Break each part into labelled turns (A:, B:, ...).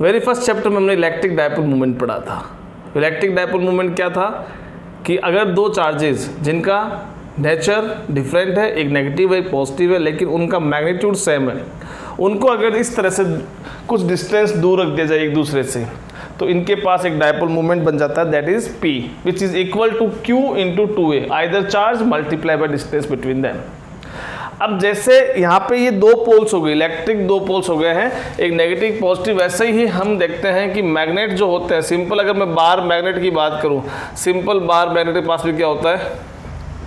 A: Very first chapter में हमने electric dipole moment पढ़ा था। इलेक्ट्रिक डायपोल मोमेंट क्या था कि अगर दो चार्जेस जिनका नेचर डिफरेंट है, एक नेगेटिव है एक पॉजिटिव है, लेकिन उनका मैग्नीट्यूड सेम है, उनको अगर इस तरह से कुछ डिस्टेंस दूर रख दिया जाए एक दूसरे से, तो इनके पास एक डायपोल मोमेंट बन जाता है, that is P, which is equal to Q into 2A, either charge multiply by distance between them. अब जैसे यहाँ पे ये दो पोल्स हो गए, इलेक्ट्रिक दो पोल्स हो गए हैं, एक नेगेटिव पॉजिटिव, वैसे ही हम देखते हैं कि मैग्नेट जो होते हैं, सिंपल अगर मैं बार मैग्नेट की बात करूँ, सिंपल बार मैग्नेट के पास भी क्या होता है,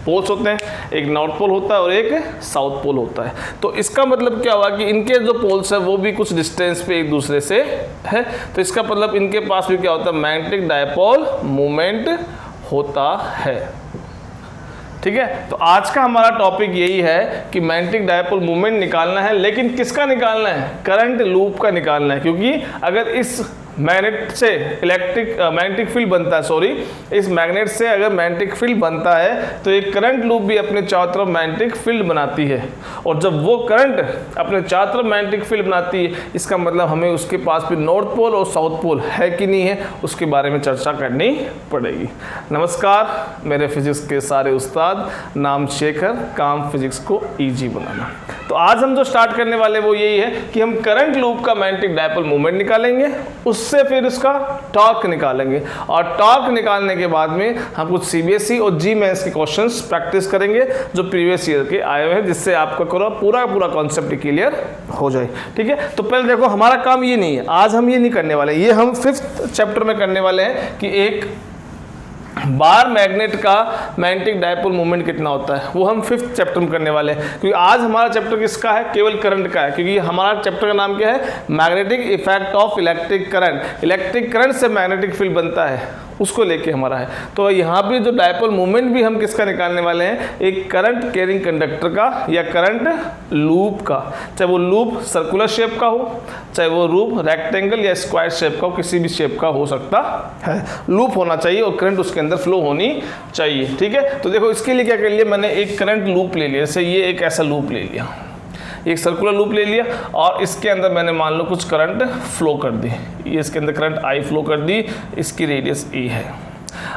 A: पोल्स होते हैं, एक नॉर्थ पोल होता है और एक साउथ पोल होता है। तो इसका मतलब क्या हुआ कि इनके जो पोल्स है वो भी कुछ डिस्टेंस पे एक दूसरे से है, तो इसका मतलब इनके पास भी क्या होता है, मैग्नेटिक डायपोल मोमेंट होता है। ठीक है, तो आज का हमारा टॉपिक यही है कि मैग्नेटिक डायपोल मोमेंट निकालना है, लेकिन किसका निकालना है, करंट लूप का निकालना है, क्योंकि अगर इस मैग्नेट से मैग्नेटिक फील्ड बनता है, सॉरी, इस मैग्नेट से अगर मैग्नेटिक फील्ड बनता है तो एक करंट लूप भी अपने चारों तरफ मैग्नेटिक फील्ड बनाती है, और जब वो करंट अपने चारों तरफ मैग्नेटिक फील्ड बनाती है, इसका मतलब हमें उसके पास भी नॉर्थ पोल और साउथ पोल है कि नहीं है, उसके बारे में चर्चा करनी पड़ेगी। नमस्कार, मेरे फिजिक्स के सारे उस्ताद, नाम शेखर, काम फिजिक्स को ईजी बनाना। तो आज हम जो स्टार्ट करने वाले वो यही है कि हम करंट लूप का मैग्नेटिक डायपोल मोमेंट निकालेंगे, उससे फिर उसका टॉर्क निकालेंगे, और टॉर्क निकालने के बाद में हम कुछ सीबीएसई और जी मेंस के क्वेश्चंस प्रैक्टिस करेंगे जो प्रीवियस ईयर के आए हुए हैं, जिससे आपका पूरा कॉन्सेप्ट क्लियर हो जाए। ठीक है, तो पहले देखो, हमारा काम ये नहीं है, आज हम ये नहीं करने वाले, ये हम 5th चैप्टर में करने वाले हैं कि एक बार मैग्नेट का मैग्नेटिक डायपोल मोमेंट कितना होता है, वो हम 5th चैप्टर में करने वाले हैं। क्योंकि आज हमारा चैप्टर किसका है, केवल करंट का है, क्योंकि हमारा चैप्टर का नाम क्या है, magnetic effect of electric current. Electric current से मैग्नेटिक फील्ड बनता है, उसको लेके हमारा है। तो यहाँ भी जो डायपोल मोमेंट भी हम किसका निकालने वाले हैं, एक करंट कैरिंग कंडक्टर का या करंट लूप का, चाहे वो लूप सर्कुलर शेप का हो, चाहे वो लूप रेक्टेंगल या स्क्वायर शेप का हो, किसी भी शेप का हो सकता है, लूप होना चाहिए और करंट उसके अंदर फ्लो होनी चाहिए। ठीक है, तो देखो इसके लिए क्या कर लिया मैंने, एक करंट लूप ले लिया, जैसे ये एक ऐसा लूप ले लिया, एक सर्कुलर लूप ले लिया, और इसके अंदर मैंने मान लो कुछ करंट फ्लो कर दी, ये इसके अंदर करंट I फ्लो कर दी, इसकी रेडियस E है।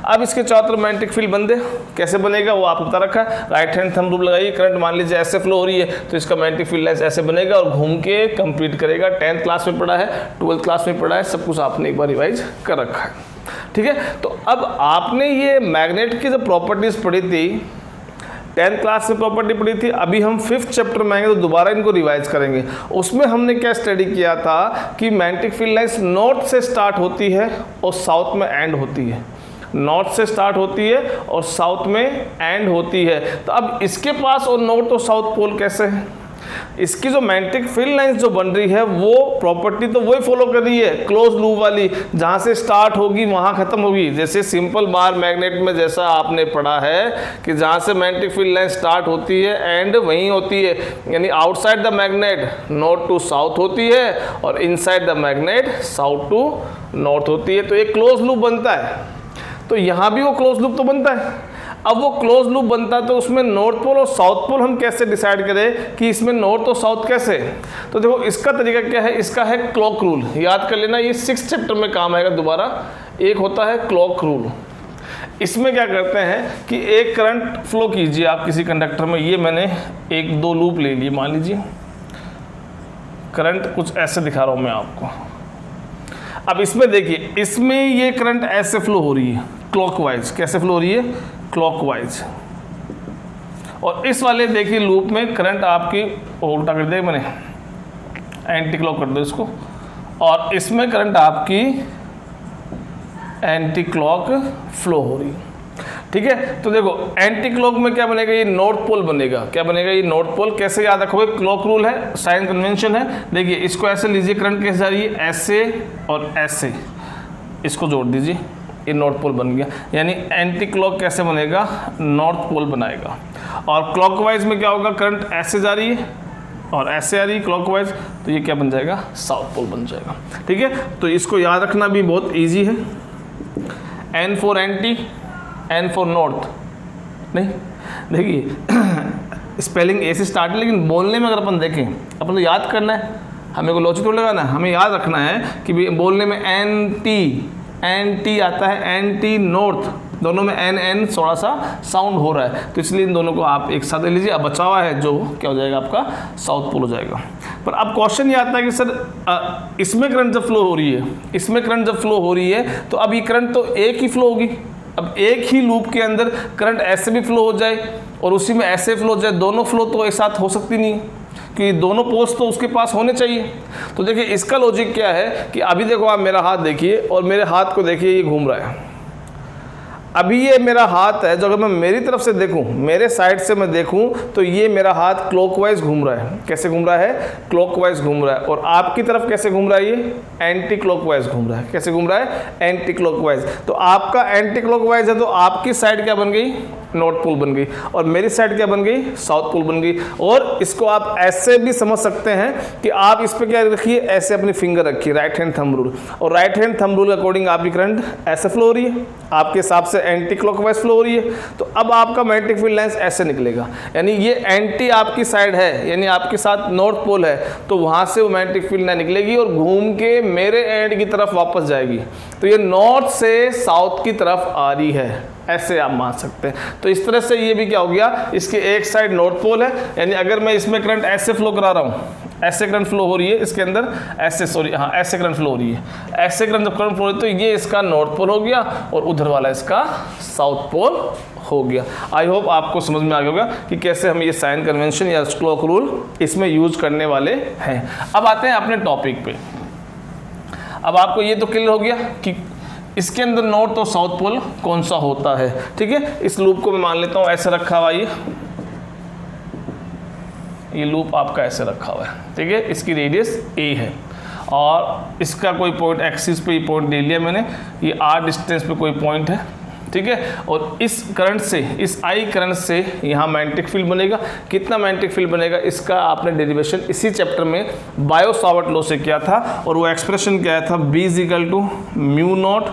A: अब इसके चारों तरफ मैग्नेटिक फील्ड बन दे, कैसे बनेगा वो आपको बता रखा है, राइट हैंड थंब रूल लगाइए, करंट मान लीजिए ऐसे फ्लो हो रही है तो इसका मैग्नेटिक फील्ड लाइन्स ऐसे बनेगा और घूम के कंप्लीट करेगा। 10th क्लास में पढ़ा है, 12th क्लास में पढ़ा है, सब कुछ आपने एक बार रिवाइज कर रखा है। ठीक है, तो अब आपने ये मैग्नेट की जो प्रॉपर्टीज पढ़ी थी 10th क्लास में प्रॉपर्टी पढ़ी थी, अभी हम 5th चैप्टर में आएंगे तो दोबारा इनको रिवाइज करेंगे। उसमें हमने क्या स्टडी किया था कि मैग्नेटिक फील्ड लाइन्स नॉर्थ से स्टार्ट होती है और साउथ में एंड होती है, नॉर्थ से स्टार्ट होती है और साउथ में एंड होती है। तो अब इसके पास और नॉर्थ और साउथ पोल कैसे है, इसकी जो मैग्नेटिक फील्ड लाइंस जो बन रही है वो प्रॉपर्टी तो वही फॉलो कर रही है, क्लोज लूप वाली, जहां से स्टार्ट होगी वहां खत्म होगी। जैसे सिंपल बार मैग्नेट में जैसा आपने पढ़ा है कि जहां से मैग्नेटिक फील्ड लाइन स्टार्ट होती है एंड वहीं होती है, यानी outside the magnet north to south होती है और inside the magnet south to north होती है, तो एक क्लोज लूप बनता है। तो यहाँ भी वो क्लोज लूप तो बनता है। अब वो क्लोज लूप बनता है तो उसमें नॉर्थ पोल और साउथ पोल हम कैसे डिसाइड करें कि इसमें नॉर्थ और साउथ कैसे, तो देखो इसका तरीका क्या है, इसका है क्लॉक रूल, याद कर लेना, ये 6th चैप्टर में काम आएगा दोबारा। एक होता है क्लॉक रूल, इसमें क्या करते हैं कि एक करंट फ्लो कीजिए आप किसी कंडक्टर में, ये मैंने 1-2 लूप ले लिए, मान लीजिए करंट कुछ ऐसे दिखा रहा हूँ मैं आपको। अब इसमें देखिए, इसमें ये करंट ऐसे फ्लो हो रही है क्लॉकवाइज, कैसे फ्लो हो रही है, क्लॉकवाइज, और इस वाले देखिए लूप में करंट आपकी उल्टा कर दिया मैंने, एंटी क्लॉक कर दो इसको, और इसमें करंट आपकी एंटी क्लॉक फ्लो हो रही है। ठीक है, तो देखो एंटी क्लॉक में क्या बनेगा, ये नॉर्थ पोल बनेगा। क्या बनेगा, ये नॉर्थ पोल। कैसे याद रखोगे, क्लॉक रूल है, साइन कन्वेंशन है। देखिए इसको ऐसे लीजिए, करंट कैसे जा रही है, ऐसे और ऐसे, इसको जोड़ दीजिए, ये नॉर्थ पोल बन गया। यानी एंटी क्लॉक कैसे बनेगा, नॉर्थ पोल बनाएगा। और क्लॉकवाइज में क्या होगा, करंट ऐसे जा रही है और ऐसे आ रही है क्लॉकवाइज, तो ये क्या बन जाएगा, साउथ पोल बन जाएगा। ठीक है, तो इसको याद रखना भी बहुत ईजी है। N for anti, N for north, नहीं देखिए स्पेलिंग ए से स्टार्ट है, लेकिन बोलने में अगर अपन देखें, अपन तो याद करना है, हमें को लॉजिक तो लगाना है, हमें याद रखना है कि बोलने में एन टी आता है, एन टी नॉर्थ, दोनों में एन थोड़ा सा साउंड हो रहा है, तो इसलिए इन दोनों को आप एक साथ ले लीजिए। अब बचा हुआ है जो क्या हो जाएगा आपका साउथ पोल हो जाएगा। पर अब क्वेश्चन ये आता है कि सर इसमें करंट जब फ्लो हो रही है, इसमें करंट जब फ्लो हो रही है तो अब ये करंट तो एक ही फ्लो होगी। अब एक ही लूप के अंदर करंट ऐसे भी फ्लो हो जाए और उसी में ऐसे फ्लो हो जाए, दोनों फ्लो तो एक साथ हो सकती नहीं, कि दोनों पोल्स तो उसके पास होने चाहिए। तो देखिए इसका लॉजिक क्या है कि अभी देखो आप मेरा हाथ देखिए और मेरे हाथ को देखिए, ये घूम रहा है। अभी ये मेरा हाथ है, जो अगर मैं मेरी तरफ से देखूं, मेरे साइड से मैं देखूं तो ये मेरा हाथ क्लॉकवाइज घूम रहा है। कैसे घूम रहा है? क्लॉकवाइज घूम रहा है। और आपकी तरफ कैसे घूम रहा है? ये एंटी क्लॉकवाइज घूम रहा है। कैसे घूम रहा है? Anti clockwise. तो आपका एंटी क्लॉकवाइज है तो आपकी साइड क्या बन गई? नॉर्थ पोल बन गई, और मेरी साइड क्या बन गई? साउथ पोल बन गई। और इसको आप ऐसे भी समझ सकते हैं कि आप इस पर क्या रखिए, ऐसे अपनी फिंगर रखिए, राइट हैंड थंब रूल, और राइट हैंड थंब रूल के अकॉर्डिंग आपकी करंट ऐसे फ्लो हो रही है, आपके हिसाब से एंटी क्लॉकवाइज फ्लो हो रही है। तो अब आपका मैग्नेटिक फील्ड लाइंस ऐसे निकलेगा, यानी ये एंटी आपकी साइड है, यानी आपके साथ नॉर्थ पोल है, तो वहां से वो मैग्नेटिक फील्ड लाइन निकलेगी और घूम के मेरे एंड की तरफ वापस जाएगी। तो ये नॉर्थ से साउथ की तरफ आ रही है, ऐसे आप मान सकते हैं। तो इस तरह से ये भी क्या हो गया, इसके एक साइड नॉर्थ पोल है, यानी अगर मैं इसमें करंट ऐसे फ्लो करा रहा हूँ, ऐसे करंट फ्लो हो रही है इसके अंदर, ऐसे ऐसे करंट फ्लो हो रही है, ऐसे करंट जब करंट फ्लो हो रही है तो ये इसका नॉर्थ पोल हो गया और उधर वाला इसका साउथ पोल हो गया। आई होप आपको समझ में आ गया होगा कि कैसे हम ये साइन कन्वेंशन या क्लॉक रूल इसमें यूज करने वाले हैं। अब आते हैं अपने टॉपिक पे। अब आपको ये तो क्लियर हो गया कि इसके अंदर नॉर्थ और साउथ पोल कौन सा होता है। ठीक है, इस लूप को मैं मान लेता हूँ ऐसे रखा हुआ, ये लूप आपका ऐसे रखा हुआ है। ठीक है, इसकी रेडियस a है और इसका कोई पॉइंट एक्सिस पे ये पॉइंट ले लिया मैंने, ये r डिस्टेंस पे कोई पॉइंट है। ठीक है, और इस करंट से, इस I करंट से यहाँ मैग्नेटिक फील्ड बनेगा। कितना मैग्नेटिक फील्ड बनेगा इसका आपने डेरिवेशन इसी चैप्टर में बायो सावर्ट लॉ से किया था, और वो एक्सप्रेशन क्या था, B = mu naught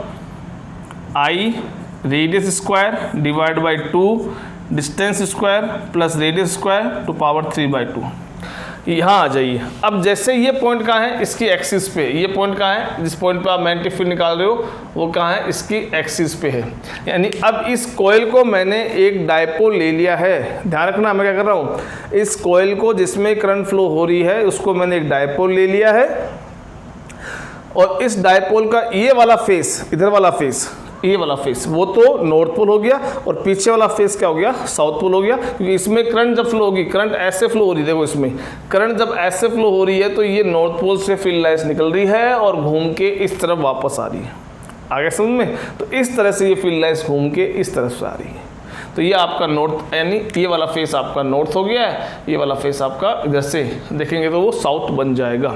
A: I radius square divide by 2 distance square plus radius square to power 3/2। यहाँ आ जाइए। अब जैसे ये पॉइंट कहाँ है, इसकी एक्सिस पे, ये पॉइंट कहाँ है, जिस पॉइंट पे आप मैग्नेटिक फील्ड निकाल रहे हो वो कहाँ है, इसकी एक्सिस पे है। यानी अब इस कॉइल को मैंने एक डायपोल ले लिया है। ध्यान रखना मैं क्या कर रहा हूँ, इस कॉइल को जिसमें करंट फ्लो हो रही है उसको मैंने एक डायपोल ले लिया है, और इस डायपोल का ये वाला फेस, इधर वाला फेस, ये वाला फेस वो तो नॉर्थ पोल हो गया, और पीछे वाला फेस क्या हो गया, साउथ पोल हो गया। क्योंकि इसमें करंट जब फ्लो होगी, करंट ऐसे फ्लो हो रही है, देखो इसमें करंट जब ऐसे फ्लो हो रही है तो ये नॉर्थ पोल से फील्ड लाइंस निकल रही है और घूम के इस तरफ वापस आ रही है। आगे समझ में? तो इस तरह से ये फील्ड लाइंस घूम के इस तरफ से आ रही है। तो ये आपका नॉर्थ, यानी ये वाला फेस आपका नॉर्थ हो गया है, ये वाला फेस आपका इधर से देखेंगे तो वो साउथ बन जाएगा।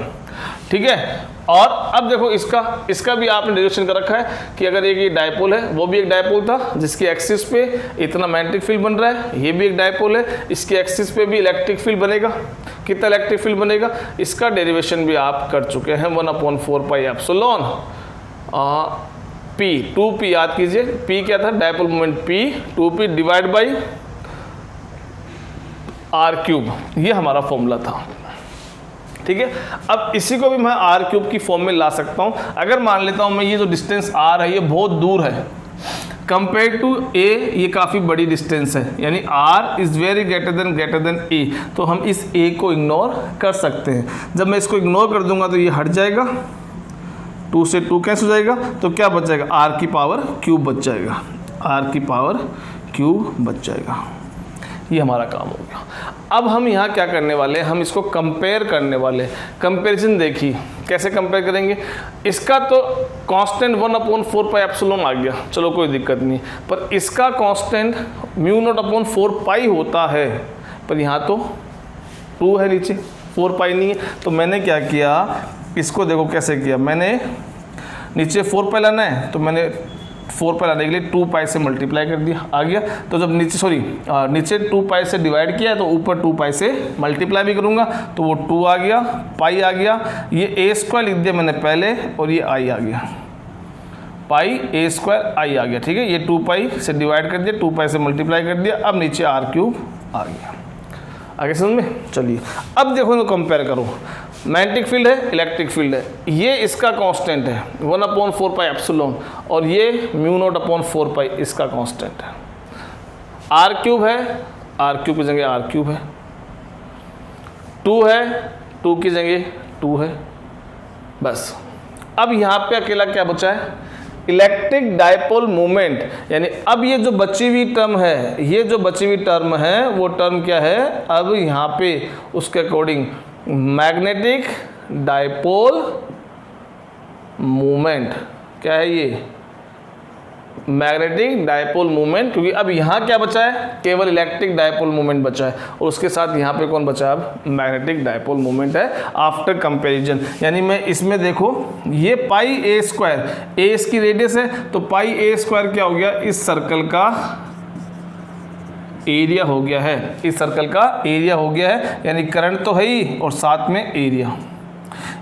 A: ठीक है, और अब देखो इसका भी आपने डेरिवेशन कर रखा है कि अगर एक ये डायपोल है, वो भी एक डायपोल था जिसकी एक्सिस पे इतना मैग्नेटिक फील्ड बन रहा है, ये भी एक डायपोल है, इसकी एक्सिस पे भी इलेक्ट्रिक फील्ड बनेगा। कितना इलेक्ट्रिक फील्ड बनेगा, इसका डेरिवेशन भी आप कर चुके हैं, 1/4 पाई एप्सिलॉन P, 2P याद कीजिए, P क्या था, dipole moment P, 2P divide by r³, ये हमारा फॉर्मूला था। ठीक है, अब इसी को भी मैं r³ की फॉर्म में ला सकता हूं। अगर मान लेता हूं मैं ये जो डिस्टेंस r है ये बहुत दूर है कंपेयर टू a, ये काफ़ी बड़ी डिस्टेंस है, यानी r is very greater than a, तो हम इस a को इग्नोर कर सकते हैं। जब मैं इसको इग्नोर कर दूंगा तो ये हट जाएगा, 2 से 2 कैंसिल हो जाएगा, तो क्या बच जाएगा, r³ बच जाएगा, r³ बच जाएगा। ये हमारा काम हो गया। अब हम यहाँ क्या करने वाले हैं, हम इसको कंपेयर करने वाले। कंपेरिजन देखिए कैसे कंपेयर करेंगे। इसका तो कांस्टेंट 1/4 पाई एप्सिलॉन आ गया, चलो कोई दिक्कत नहीं, पर इसका कांस्टेंट म्यू नॉट अपॉन 4 पाई होता है, पर यहाँ तो 2 है नीचे, 4 पाई नहीं है। तो मैंने क्या किया, इसको देखो कैसे किया, मैंने नीचे 4 पाई लाना है तो मैंने 4 पाई लाने के लिए 2 पाई से मल्टीप्लाई कर दिया, आ गया। तो जब नीचे 2 पाई से डिवाइड किया तो ऊपर 2 पाई से मल्टीप्लाई भी करूँगा तो वो 2 आ गया, पाई आ गया, ये a² लिख दिया मैंने पहले, और ये i आ गया, पाई a² i आ गया। ठीक है, ये 2 पाई से डिवाइड कर दिया, 2 पाई से मल्टीप्लाई कर दिया, अब नीचे r³ आ गया। आगे समझ में? चलिए अब देखो तो कंपेयर करो, मैग्नेटिक फील्ड है, इलेक्ट्रिक फील्ड है, ये इसका कांस्टेंट है 1/4 एप्सिलॉन, और ये μ0/4 इसका कांस्टेंट है। आर क्यूब है, आर क्यूब की जगह आर क्यूब है, 2 है, 2 की जगह 2 है, बस। अब यहाँ पे अकेला क्या बचा है, इलेक्ट्रिक डायपोल मोमेंट, यानी अब ये जो बची हुई टर्म है, ये जो बची हुई टर्म है वो टर्म क्या है, अब यहाँ पे उसके अकॉर्डिंग मैग्नेटिक डायपोल मोमेंट, क्या है ये, मैग्नेटिक डायपोल मोमेंट, क्योंकि अब यहाँ क्या बचा है, केवल इलेक्ट्रिक डायपोल मोमेंट बचा है, और उसके साथ यहाँ पे कौन बचा है, अब मैग्नेटिक डायपोल मोमेंट है आफ्टर कंपैरिजन। यानी मैं इसमें देखो, ये पाई ए स्क्वायर, ए इसकी रेडियस है, तो पाई ए स्क्वायर क्या हो गया, इस सर्कल का एरिया हो गया है, इस सर्कल का एरिया हो गया है, यानी करंट तो है ही और साथ में एरिया।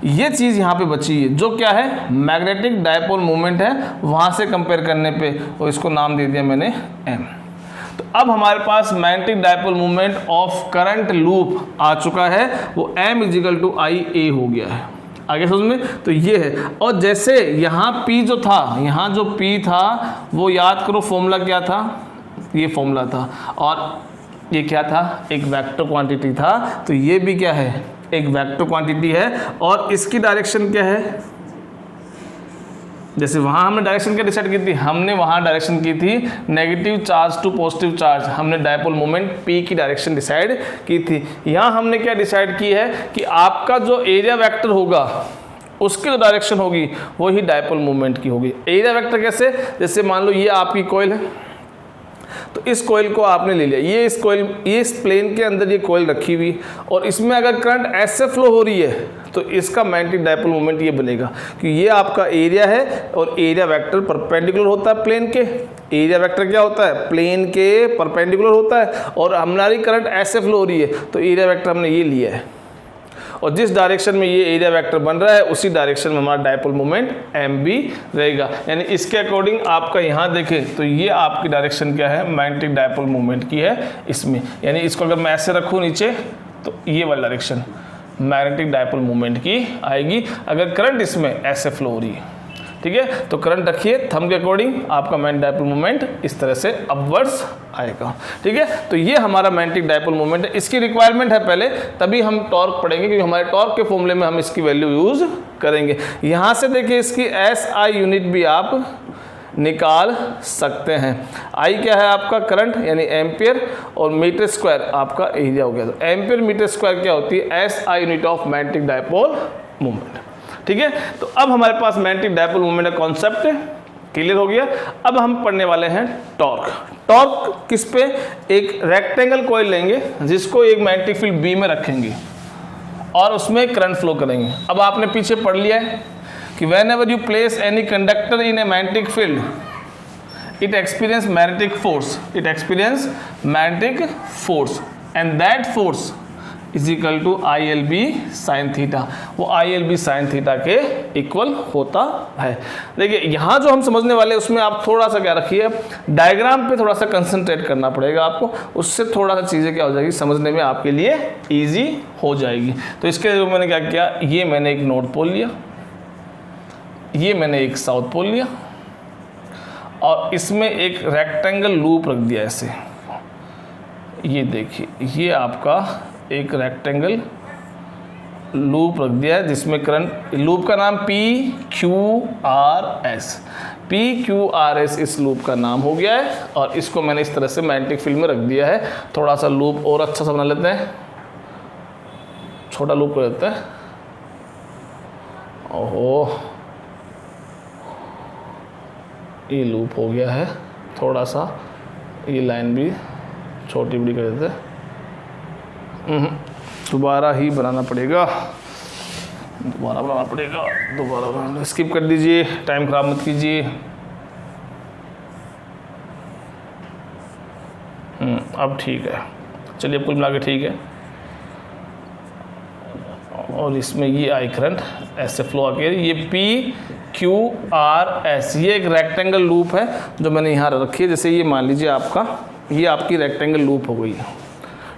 A: ये चीज़ यहाँ पे बची है जो क्या है, मैग्नेटिक डायपोल मोमेंट है, वहाँ से कंपेयर करने पे, और इसको नाम दे दिया मैंने m। तो अब हमारे पास magnetic dipole moment of current loop आ चुका है, वो m = IA हो गया है। आगे समझ में, तो ये है। और जैसे यहाँ P जो था, यहाँ जो P था वो याद करो फॉर्मूला क्या था, ये फॉर्मूला था, और ये क्या था, एक वेक्टर क्वांटिटी था, तो ये भी क्या है, एक वेक्टर क्वांटिटी है, और इसकी डायरेक्शन क्या है, जैसे वहाँ हमने डायरेक्शन क्या डिसाइड की थी, हमने वहाँ डायरेक्शन की थी negative charge to positive charge, हमने डायपोल मोमेंट P की डायरेक्शन डिसाइड की थी। यहाँ हमने क्या डिसाइड की है कि आपका जो एरिया वेक्टर होगा उसकी जो डायरेक्शन होगी वही डायपोल मोमेंट की होगी। एरिया वेक्टर कैसे, जैसे मान लो ये आपकी कॉइल है, तो इस कॉइल को आपने ले लिया, ये इस कॉइल, ये इस प्लेन के अंदर ये कॉइल रखी हुई, और इसमें अगर करंट ऐसे फ्लो हो रही है तो इसका मैग्नेटिक डायपोल मोमेंट ये बनेगा, कि ये आपका एरिया है, और एरिया वेक्टर परपेंडिकुलर होता है प्लेन के, एरिया वेक्टर क्या होता है, प्लेन के परपेंडिकुलर होता है, और हमारी करंट ऐसे फ्लो हो रही है तो एरिया वेक्टर हमने ये लिया है, और जिस डायरेक्शन में ये एरिया वेक्टर बन रहा है उसी डायरेक्शन में हमारा डायपोल मोमेंट m भी रहेगा। यानी इसके अकॉर्डिंग आपका यहाँ देखें तो ये आपकी डायरेक्शन क्या है, मैग्नेटिक डायपोल मोमेंट की है इसमें। यानी इसको अगर मैं ऐसे रखूँ नीचे, तो ये वाली डायरेक्शन मैग्नेटिक डायपोल मोमेंट की आएगी अगर करंट इसमें ऐसे फ्लो हो रही है। ठीक है, तो करंट रखिए थंब के अकॉर्डिंग, आपका मैग्नेटिक डायपोल मोमेंट इस तरह से अपवर्ड्स आएगा। ठीक है, तो ये हमारा मैग्नेटिक डायपोल मोमेंट है। इसकी रिक्वायरमेंट है पहले, तभी हम टॉर्क पढ़ेंगे, क्योंकि हमारे टॉर्क के फॉर्मूले में हम इसकी वैल्यू यूज करेंगे। यहाँ से देखिए इसकी SI यूनिट भी आप निकाल सकते हैं। आई क्या है आपका करंट यानी एम्पियर, और मीटर स्क्वायर आपका एरिया हो गया। तो एम्पियर मीटर स्क्वायर क्या होती है, SI unit of magnetic dipole moment. ठीक है, तो अब हमारे पास मैग्नेटिक डायपोल मोमेंट का कॉन्सेप्ट क्लियर हो गया। अब हम पढ़ने वाले हैं टॉर्क। टॉर्क किस पे, एक रेक्टेंगल कॉइल लेंगे जिसको एक मैग्नेटिक फील्ड B में रखेंगे और उसमें करंट फ्लो करेंगे। अब आपने पीछे पढ़ लिया है कि whenever you place any conductor in a magnetic field, it experience magnetic force, and that force is equal to ILB sin theta. वो ILB sin थीटा के इक्वल होता है। देखिए यहाँ जो हम समझने वाले हैं उसमें आप थोड़ा सा क्या रखिए, डायग्राम पे थोड़ा सा कंसंट्रेट करना पड़ेगा आपको, उससे थोड़ा सा चीज़ें क्या हो जाएगी, समझने में आपके लिए ईजी हो जाएगी। तो इसके लिए मैंने क्या किया, ये मैंने एक नॉर्थ पोल लिया, ये मैंने एक साउथ पोल लिया, और इसमें एक रेक्टेंगल लूप रख दिया ऐसे। ये देखिए, ये आपका एक रेक्टेंगल लूप रख दिया है जिसमें करंट, लूप का नाम PQRS इस लूप का नाम हो गया है, और इसको मैंने इस तरह से मैग्नेटिक फील्ड में रख दिया है। थोड़ा सा लूप और अच्छा सा बना लेते हैं, छोटा लूप कर देते हैं। ओहो, ये लूप हो गया है, थोड़ा सा ये लाइन भी छोटी बड़ी कर देते हैं। दोबारा ही बनाना पड़ेगा, दोबारा बनाना, स्किप कर दीजिए, टाइम खराब मत कीजिए। अब ठीक है, चलिए कुल मिला के ठीक है। और इसमें ये आई करंट ऐसे फ्लो आके, ये PQRS, ये एक रेक्टेंगल लूप है जो मैंने यहाँ रखी है। जैसे ये मान लीजिए आपका, ये आपकी रेक्टेंगल लूप हो गई है।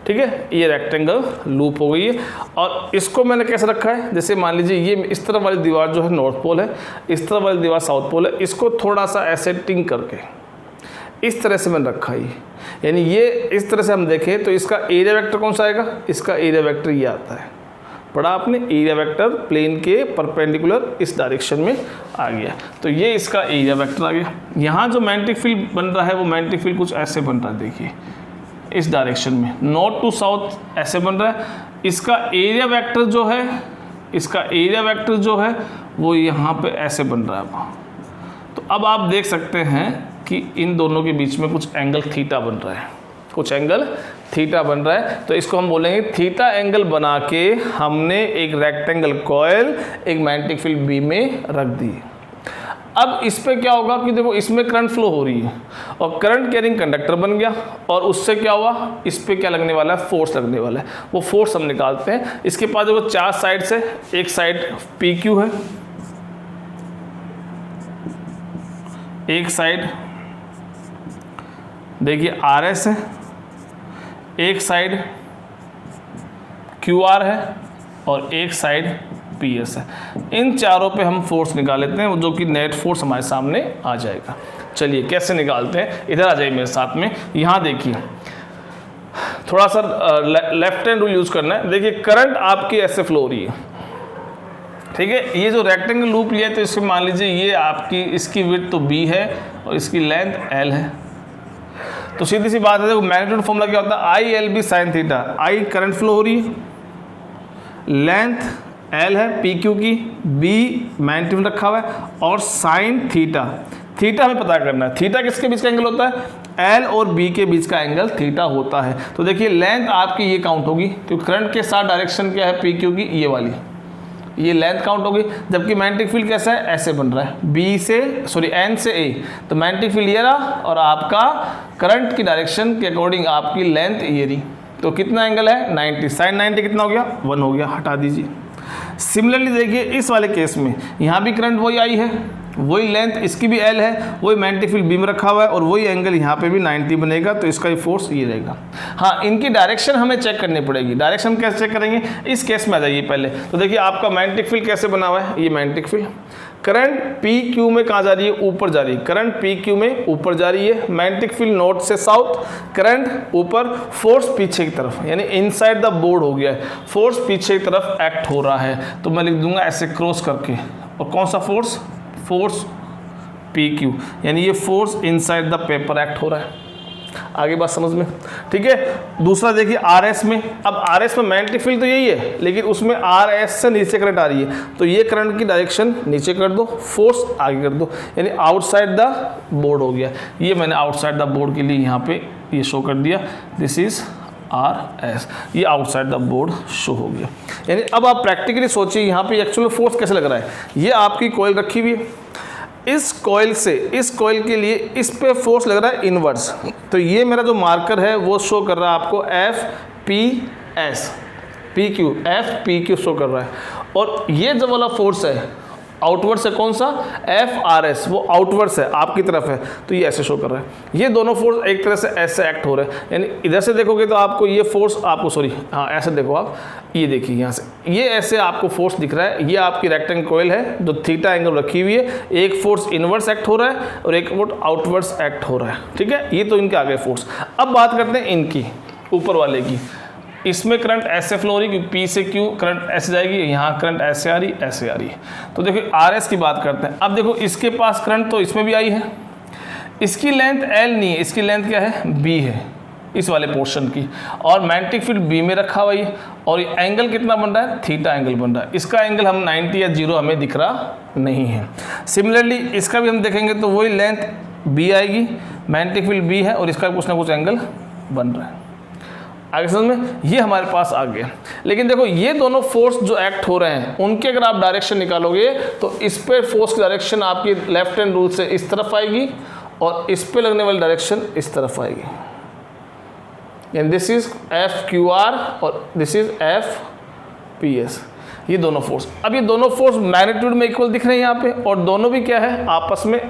A: ठीक है, ये रेक्टेंगल लूप हो गई है। और इसको मैंने कैसे रखा है, जैसे मान लीजिए ये इस तरफ वाली दीवार जो है नॉर्थ पोल है, इस तरफ वाली दीवार साउथ पोल है, इसको थोड़ा सा ऐसे टिंग करके इस तरह से मैंने रखा है। यानी ये इस तरह से हम देखें तो इसका एरिया वेक्टर कौन सा आएगा, इसका एरिया वेक्टर ये आता है, पढ़ा आपने, एरिया वेक्टर प्लेन के परपेंडिकुलर इस डायरेक्शन में आ गया, तो ये इसका एरिया वेक्टर आ गया। यहाँ जो मैग्नेटिक फील्ड बन रहा है वो मैग्नेटिक फील्ड कुछ ऐसे बन रहा है, देखिए इस डायरेक्शन में, नॉर्थ टू साउथ ऐसे बन रहा है। इसका एरिया वेक्टर जो है, इसका एरिया वेक्टर जो है वो यहाँ पे ऐसे बन रहा है। तो अब आप देख सकते हैं कि इन दोनों के बीच में कुछ एंगल थीटा बन रहा है, कुछ एंगल थीटा बन रहा है। तो इसको हम बोलेंगे थीटा एंगल बना के हमने एक रेक्टेंगल कॉइल एक मैग्नेटिक फील्ड बी में रख दी। अब इस पे क्या होगा कि देखो इसमें करंट फ्लो हो रही है और करंट कैरिंग कंडक्टर बन गया, और उससे क्या हुआ, इस पे क्या लगने वाला है, फोर्स लगने वाला है। वो फोर्स हम निकालते हैं। इसके पास देखो 4 साइड से, एक साइड पी क्यू है, एक साइड देखिए आर एस है, एक साइड क्यू आर है और एक साइड पी एस है। इन चारों पे हम फोर्स निकाल लेते हैं, जो कि नेट फोर्स हमारे सामने आ जाएगा। चलिए कैसे निकालते हैं, इधर आ जाइए मेरे साथ में। यहाँ देखिए थोड़ा सा लेफ्ट हैंड रूल यूज़ करना है। देखिए करंट आपकी ऐसे फ्लो हो रही है, ठीक है। ये जो रेक्टेंगल लूप लिया है तो इसमें मान लीजिए ये आपकी, इसकी विड्थ तो b है और इसकी लेंथ l है। तो सीधी सी बात है, देखो मैग्नीट्यूड फॉर्मूला क्या होता है, I L B sine theta. I current flow हो रही है, लेंथ l है पी क्यू की, b मैग्नीट्यूड रखा हुआ है, और साइन थीटा, थीटा हमें पता करना है। थीटा किसके बीच का एंगल होता है, l और b के बीच का एंगल थीटा होता है। तो देखिए लेंथ आपकी ये काउंट होगी, क्योंकि करंट के साथ डायरेक्शन क्या है, पी क्यू की ये वाली, ये लेंथ काउंट होगी। जबकि मैग्नेटिक फील्ड कैसा है, ऐसे बन रहा है, बी से सॉरी एन से ए, तो मैग्नेटिक फील्ड ये रहा और आपका करंट की डायरेक्शन के अकॉर्डिंग आपकी लेंथ ये रही। तो कितना एंगल है, 90, साइन 90 कितना हो गया, 1 हो गया, हटा दीजिए। सिमिलरली देखिए इस वाले केस में यहाँ भी करंट वही आई है, वही लेंथ, इसकी भी एल है, वही मैग्नेटिक फील्ड बी में रखा हुआ है और वही एंगल यहाँ पे भी 90 बनेगा, तो इसका ही फोर्स ये रहेगा। हाँ, इनकी डायरेक्शन हमें चेक करनी पड़ेगी। डायरेक्शन कैसे चेक करेंगे, इस केस में आ जाइए पहले। तो देखिए आपका मैग्नेटिक फील्ड कैसे बना हुआ है, ये magnetic field, current P Q में कहाँ जा रही है, ऊपर जा रही है, करंट पी क्यू में ऊपर जा रही है, मैग्नेटिक फील्ड नॉर्थ से साउथ, करंट ऊपर, फोर्स पीछे की तरफ, यानी इनसाइड द बोर्ड हो गया है, फोर्स पीछे की तरफ एक्ट हो रहा है। तो मैं लिख दूंगा ऐसे क्रॉस करके, और कौन सा फोर्स, फोर्स पी क्यू, यानी ये force inside the paper act हो रहा है। आगे बात समझ में, ठीक है। दूसरा देखिए आर एस में, अब आर एस में मैग्नेटिक फील्ड तो यही है, लेकिन उसमें आर एस से नीचे करंट आ रही है, तो ये करंट की डायरेक्शन नीचे कर दो, फोर्स आगे कर दो, यानी आउटसाइड द बोर्ड हो गया। ये मैंने आउटसाइड द बोर्ड के लिए यहाँ पे ये शो कर दिया, दिस इज आर एस, ये आउटसाइड द बोर्ड शो हो गया। यानी अब आप प्रैक्टिकली सोचिए यहाँ पे एक्चुअल फोर्स कैसे लग रहा है। ये आपकी कॉइल रखी हुई है, इस कॉइल से इस कॉइल के लिए इस पे फोर्स लग रहा है इनवर्स, तो ये मेरा जो मार्कर है वो शो कर रहा है आपको F P S, P Q, F P Q show कर रहा है। और ये जो वाला फोर्स है आउटवर्ड से, कौन सा, एफ आर एस, वो आउटवर्ड से आपकी तरफ है, तो ये ऐसे शो कर रहा है। ये दोनों फोर्स एक तरह से ऐसे एक्ट हो रहे हैं, यानी इधर से देखोगे तो आपको ये फोर्स, आपको सॉरी हाँ ऐसे देखो आप, ये देखिए यहाँ से ये ऐसे आपको फोर्स दिख रहा है। ये आपकी रेक्टेंगल कॉइल है जो थीटा एंगल रखी हुई है, एक फोर्स इनवर्स एक्ट हो रहा है और एक फोर्स आउटवर्ड्स एक्ट हो रहा है, ठीक है। ये तो इनके आगे फोर्स। अब बात करते हैं इनकी, ऊपर वाले की। इसमें करंट ऐसे फ्लो हो रही है क्योंकि पी से क्यू करंट ऐसे जाएगी, यहाँ करंट ऐसे आ रही, ऐसे आ रही है। तो देखो आर एस की बात करते हैं। अब देखो इसके पास करंट तो इसमें भी आई है, इसकी लेंथ एल नहीं है, इसकी लेंथ क्या है, बी है, इस वाले पोर्शन की, और मैग्नेटिक फील्ड बी में रखा हुआ है, और ये एंगल कितना बन रहा है, थीटा एंगल बन रहा है। इसका एंगल हम 90 या 0 हमें दिख रहा नहीं है। सिमिलरली इसका भी हम देखेंगे तो वही लेंथ बी आएगी, मैग्नेटिक फील्ड बी है और इसका कुछ ना कुछ एंगल बन रहा है। आगे समझ में, ये हमारे पास आ गया। लेकिन देखो ये दोनों फोर्स जो एक्ट हो रहे हैं उनके अगर आप डायरेक्शन निकालोगे तो इस पे फोर्स की डायरेक्शन आपकी लेफ्ट हैंड रूल से इस तरफ आएगी और इस पे लगने वाली डायरेक्शन इस तरफ आएगी, यानी this is F Q R और this is F P S, ये दोनों फोर्स। अब ये दोनों फोर्स मैग्नीट्यूड में इक्वल दिख रहे हैं यहाँ पे, और दोनों भी क्या है, आपस में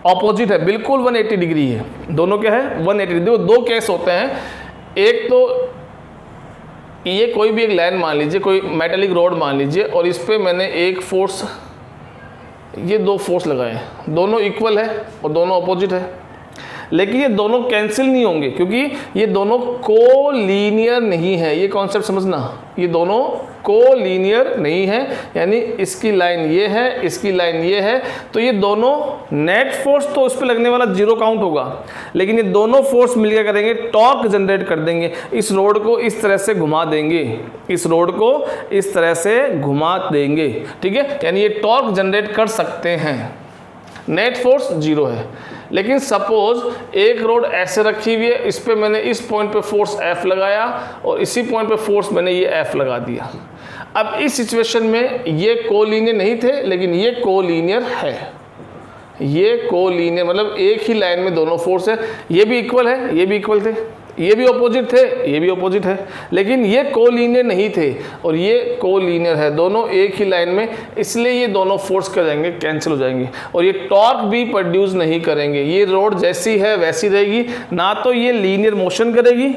A: ऑपोजिट है, बिल्कुल 180 डिग्री है। दोनों क्या है, 180 डिग्री। दो केस होते हैं, एक तो ये कोई भी एक लाइन मान लीजिए, कोई मेटेलिक रोड मान लीजिए, और इस पे मैंने एक फोर्स, ये दो फोर्स लगाए हैं, दोनों इक्वल है और दोनों अपोजिट है, लेकिन ये दोनों कैंसिल नहीं होंगे क्योंकि ये दोनों कोलीनियर नहीं है। ये कॉन्सेप्ट समझना, ये दोनों कोलीनियर नहीं है, यानी इसकी लाइन ये है, इसकी लाइन ये है, तो ये दोनों नेट फोर्स तो उस पर लगने वाला जीरो काउंट होगा, लेकिन ये दोनों फोर्स मिलकर करेंगे टॉर्क जनरेट कर देंगे। इस रोड को इस तरह से घुमा देंगे, इस रोड को इस तरह से घुमा देंगे, ठीक है, यानी ये टॉर्क जनरेट कर सकते हैं। नेट फोर्स जीरो है, लेकिन सपोज एक रोड ऐसे रखी हुई है, इस पे मैंने इस पॉइंट पे फोर्स F लगाया और इसी पॉइंट पे फोर्स मैंने ये F लगा दिया। अब इस सिचुएशन में ये कोलीनियर नहीं थे, लेकिन ये कोलीनियर है। ये कोलीनियर मतलब एक ही लाइन में दोनों फोर्स है, ये भी इक्वल है, ये भी इक्वल थे, ये भी अपोजिट थे, ये भी अपोजिट है, लेकिन ये कोलीनियर नहीं थे और ये कोलीनियर है, दोनों एक ही लाइन में, इसलिए ये दोनों फोर्स कर जाएंगे, कैंसिल हो जाएंगे और ये टॉर्क भी प्रोड्यूस नहीं करेंगे। ये रोड जैसी है वैसी रहेगी, ना तो ये लीनियर मोशन करेगी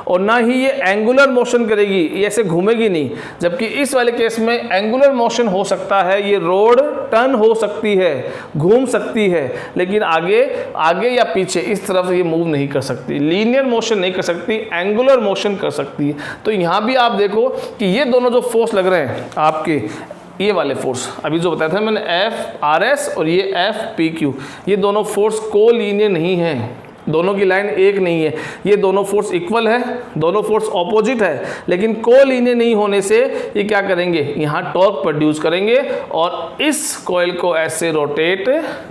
A: और ना ही ये एंगुलर मोशन करेगी, ये ऐसे घूमेगी नहीं। जबकि इस वाले केस में एंगुलर मोशन हो सकता है, ये रोड टर्न हो सकती है, घूम सकती है, लेकिन आगे या पीछे इस तरफ ये मूव नहीं कर सकती, लीनियर मोशन नहीं कर सकती, एंगुलर मोशन कर सकती है। तो यहाँ भी आप देखो कि ये दोनों जो फोर्स लग रहे हैं आपके, ये वाले फोर्स अभी जो बताया था मैंने F_RS और ये F_PQ, ये दोनों फोर्स कोलीनियर नहीं है, दोनों की लाइन एक नहीं है, ये दोनों फोर्स इक्वल है, दोनों फोर्स ऑपोजिट है, लेकिन कोलीनियर नहीं होने से ये क्या करेंगे, यहाँ टॉर्क प्रोड्यूस करेंगे और इस कॉइल को ऐसे रोटेट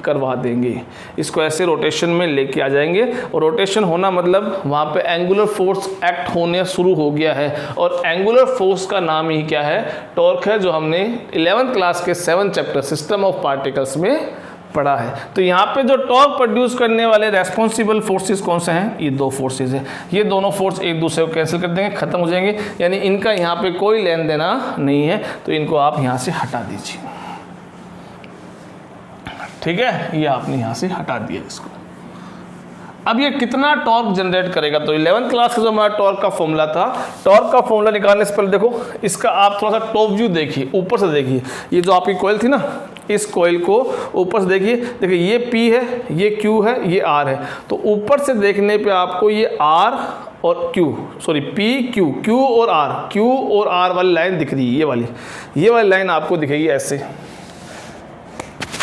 A: करवा देंगे, इसको ऐसे रोटेशन में लेके आ जाएंगे। और रोटेशन होना मतलब वहाँ पे एंगुलर फोर्स एक्ट होने शुरू हो गया है, और एंगुलर फोर्स का नाम ही क्या है, टॉर्क है, जो हमने 11th क्लास के 7th chapter system of particles में पढ़ा है। तो यहाँ पे जो टॉर्क प्रोड्यूस करने वाले रेस्पॉन्सिबल फोर्सेस कौन से हैं, ये दो फोर्सेस है, ये दोनों फोर्स एक दूसरे को कैंसिल कर देंगे, खत्म हो जाएंगे, यानी इनका यहाँ पे कोई लेन देना नहीं है, तो इनको आप यहाँ से हटा दीजिए, ठीक है, ये आपने यहाँ से हटा दिया इसको। अब ये कितना टॉर्क जनरेट करेगा, तो 11th क्लास का जो हमारा टॉर्क का फॉर्मूला था, टॉर्क का फॉर्मूला निकालने से पहले देखो इसका आप थोड़ा सा टॉप व्यू देखिए, ऊपर से देखिए, ये जो आपकी कॉइल थी ना, इस कॉइल को ऊपर से देखिए, ये P है, ये Q है, ये R है, तो ऊपर से देखने पे आपको ये R और Q, सॉरी Q और R वाली लाइन दिख रही है, ये वाली लाइन आपको दिखेगी ऐसे,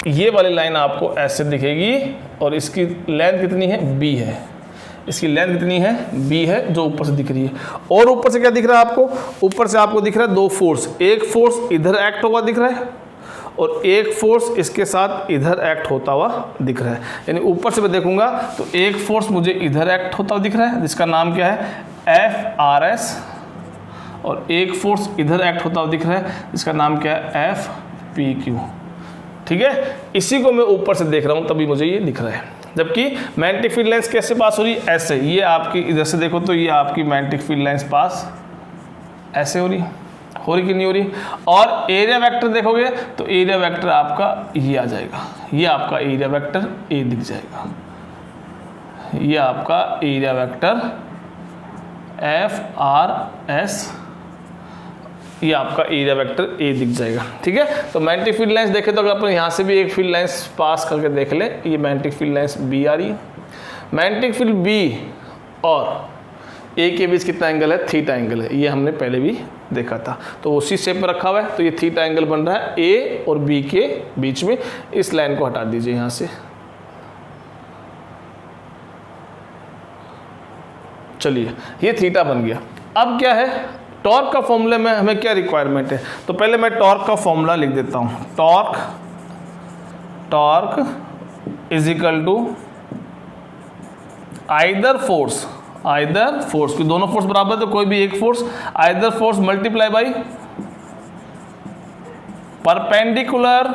A: ये वाली लाइन आपको ऐसे दिखेगी, और इसकी लेंथ कितनी है, B है, इसकी लेंथ कितनी है, B है, जो ऊपर से दिख रही है। और ऊपर से क्या दिख रहा है आपको, ऊपर से आपको दिख रहा है दो फोर्स, एक फोर्स इधर एक्ट हुआ दिख रहा है और एक फोर्स इसके साथ इधर एक्ट होता हुआ दिख रहा है, यानी ऊपर से मैं देखूंगा तो एक फोर्स मुझे इधर एक्ट होता हुआ दिख रहा है, जिसका नाम क्या है, F_RS, और एक फोर्स इधर एक्ट होता हुआ दिख रहा है, जिसका नाम क्या है, F_PQ, ठीक है। इसी को मैं ऊपर से देख रहा हूँ, तभी मुझे ये दिख रहा है। जबकि मैग्नेटिक फील्ड लाइंस कैसे पास हो रही है, ऐसे, ये आपकी इधर से देखो तो ये आपकी मैग्नेटिक फील्ड लाइंस पास ऐसे हो रही कि नहीं हो रही। और एरिया वेक्टर देखोगे तो एरिया वेक्टर आपका ये आ जाएगा, ये आपका एरिया वेक्टर ए दिख जाएगा, ये आपका एरिया वेक्टर F_RS, ये आपका एरिया वेक्टर ए दिख जाएगा, ठीक है। तो मैग्नेटिक फील्ड लाइंस देखे तो अगर अपन यहाँ से भी एक फील्ड लाइंस पास करके देख ले, ये मैग्नेटिक फील्ड लाइंस बी आ रही है, मैग्नेटिक फील्ड बी और ए के बीच कितना एंगल है, थीटा एंगल है, ये हमने पहले भी देखा था, तो उसी शेप में रखा हुआ है, तो ये थीटा एंगल बन रहा है ए और बी के बीच में। इस लाइन को हटा दीजिए यहाँ से, चलिए ये थीटा बन गया। अब क्या है, टॉर्क का फॉर्मूले में हमें क्या रिक्वायरमेंट है, तो पहले मैं टॉर्क का फॉर्मूला लिख देता हूँ, torque is equal to either force, कि दोनों फोर्स बराबर तो कोई भी एक force, either force multiply by perpendicular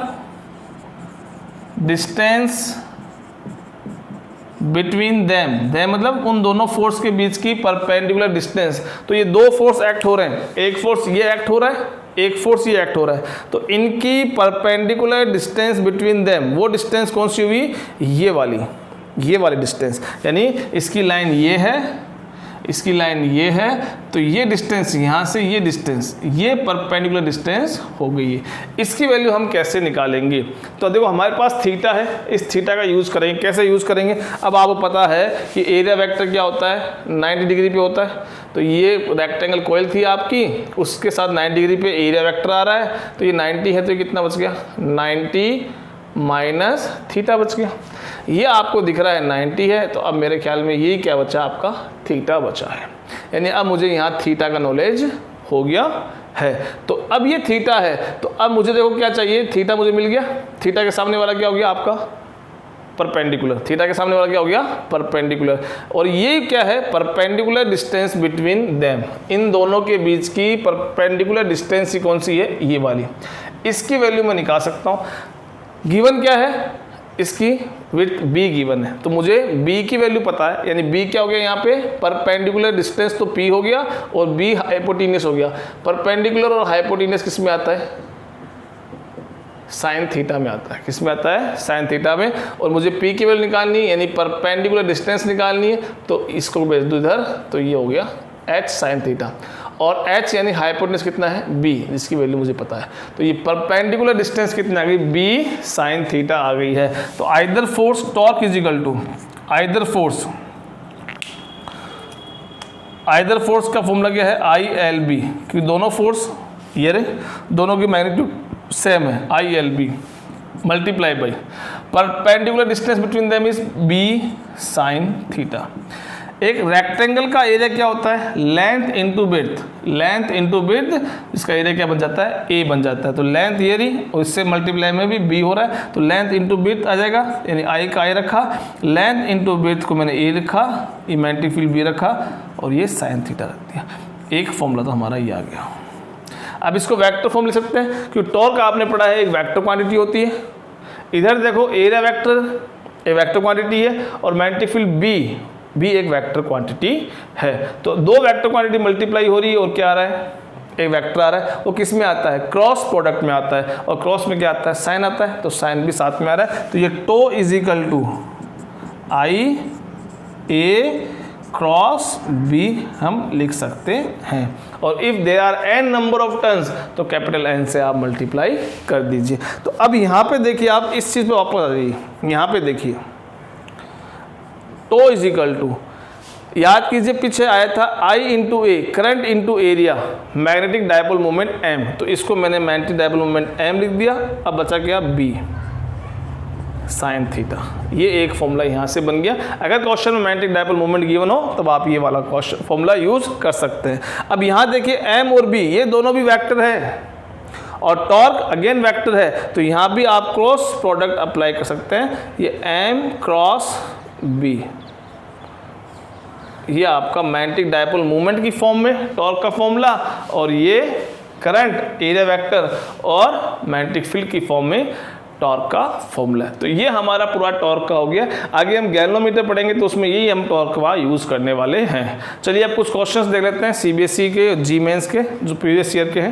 A: distance between them मतलब उन दोनों फोर्स के बीच की परपेंडिकुलर डिस्टेंस। तो ये दो फोर्स एक्ट हो रहे हैं, एक फोर्स ये एक्ट हो रहा है, एक फोर्स ये एक्ट हो रहा है, तो इनकी परपेंडिकुलर डिस्टेंस बिटवीन देम, वो डिस्टेंस कौन सी हुई, ये वाली डिस्टेंस, यानी इसकी लाइन ये है, इसकी लाइन ये है, तो ये डिस्टेंस यहाँ से ये डिस्टेंस, ये परपेंडिकुलर डिस्टेंस हो गई है। इसकी वैल्यू हम कैसे निकालेंगे? तो देखो हमारे पास थीटा है, इस थीटा का यूज़ करेंगे। कैसे यूज़ करेंगे? अब आपको पता है कि एरिया वेक्टर क्या होता है, 90 डिग्री पे होता है। तो ये रेक्टेंगल कॉइल थी आपकी, उसके साथ 90 डिग्री पे एरिया वेक्टर आ रहा है, तो ये 90 है, तो ये कितना बच गया? 90 माइनस थीटा बच गया। ये आपको दिख रहा है 90 है, तो अब मेरे ख्याल में यही क्या बचा? आपका थीटा बचा है। यानी अब मुझे यहाँ थीटा का नॉलेज हो गया है। तो अब ये थीटा है, तो अब मुझे देखो क्या चाहिए? थीटा मुझे मिल गया। थीटा के सामने वाला क्या हो गया आपका? परपेंडिकुलर। थीटा के सामने वाला क्या हो गया? परपेंडिकुलर। और ये क्या है? Perpendicular distance between them. इन दोनों के बीच की परपेंडिकुलर डिस्टेंस कौन सी है? ये वाली। इसकी वैल्यू मैं निकाल सकता हूँ। गिवन क्या है? इसकी विड्थ b गिवन है, तो मुझे b की वैल्यू पता है। यानी b क्या हो गया यहाँ पे? परपेंडिकुलर डिस्टेंस तो p हो गया और b हाइपोटेन्यूस हो गया। परपेंडिकुलर और हाइपोटेन्यूस किस में आता है? साइन थीटा में आता है। किस में आता है? साइन थीटा में। और मुझे p की वैल्यू निकालनी है, यानी परपेंडिकुलर डिस्टेंस निकालनी है, तो इसको भेज दो इधर, तो ये हो गया h साइन थीटा। और h यानी हाइपोटेन्यूस कितना है? b, जिसकी वैल्यू मुझे पता है। तो ये परपेंडिकुलर डिस्टेंस कितनी आ गई? b साइन थीटा आ गई है। तो either force torque is equal to either force का फॉर्मूला क्या है? ILB, क्योंकि दोनों फोर्स ये रहे, दोनों की मैग्नीट्यूड सेम है। ILB multiply by perpendicular distance between them is b sine theta. एक रेक्टेंगल का एरिया क्या होता है? Length into width. Length into width, इसका एरिया क्या बन जाता है? a बन जाता है। तो लेंथ ये रही और इससे मल्टीप्लाई में भी b हो रहा है, तो लेंथ इंटू विड्थ आ जाएगा। यानी i का i रखा, लेंथ इंटू विड्थ को मैंने a रखा, ये मैग्नेटिक फील्ड b रखा, और ये साइन थीटा रख दिया। एक फॉर्मूला तो हमारा ये आ गया। अब इसको वेक्टर फॉर्म ले सकते हैं, क्योंकि टॉर्क आपने पढ़ा है एक वेक्टर क्वांटिटी होती है। इधर देखो एरिया वेक्टर एक वेक्टर क्वांटिटी है और मैग्नेटिक फील्ड b भी एक वेक्टर क्वांटिटी है। तो दो वेक्टर क्वांटिटी मल्टीप्लाई हो रही है और क्या आ रहा है? एक वेक्टर आ रहा है। वो किस में आता है? क्रॉस प्रोडक्ट में आता है, और क्रॉस में क्या आता है? साइन आता है, तो साइन भी साथ में आ रहा है। तो ये tau is equal to I A cross B हम लिख सकते हैं। और if there are n number of turns, तो कैपिटल N से आप मल्टीप्लाई कर दीजिए। तो अब यहाँ पे देखिए, आप इस चीज़ पे वापस आ जाइए। यहाँ पे देखिए, टो इज इक्वल टू, याद कीजिए पीछे आया था I into A, current into area, magnetic dipole moment M। तो इसको मैंने मैग्नेटिक डायपोल मोमेंट M लिख दिया। अब बचा क्या? B sine theta. ये एक फॉर्मूला यहाँ से बन गया। अगर क्वेश्चन में मैग्नेटिक डायपोल मोमेंट गिवन हो, तब आप ये वाला क्वेश्चन फॉर्मूला यूज कर सकते हैं। अब यहाँ देखिए M और B ये दोनों भी वेक्टर है, और टॉर्क अगेन वेक्टर है, तो यहाँ भी आप क्रॉस प्रोडक्ट अप्लाई कर सकते हैं। ये M क्रॉस B, ये आपका मैग्नेटिक डायपोल मोमेंट की फॉर्म में टॉर्क का फॉर्मूला, और ये करंट एरिया वेक्टर और मैग्नेटिक फील्ड की फॉर्म में टॉर्क का फॉर्मूला है। तो ये हमारा पूरा टॉर्क का हो गया। आगे हम गैल्वेनोमीटर पढ़ेंगे, तो उसमें यही हम टॉर्क का यूज़ करने वाले हैं। चलिए अब कुछ क्वेश्चंस देख लेते हैं CBSE के, जी मेंस के, जो प्रीवियस ईयर के हैं।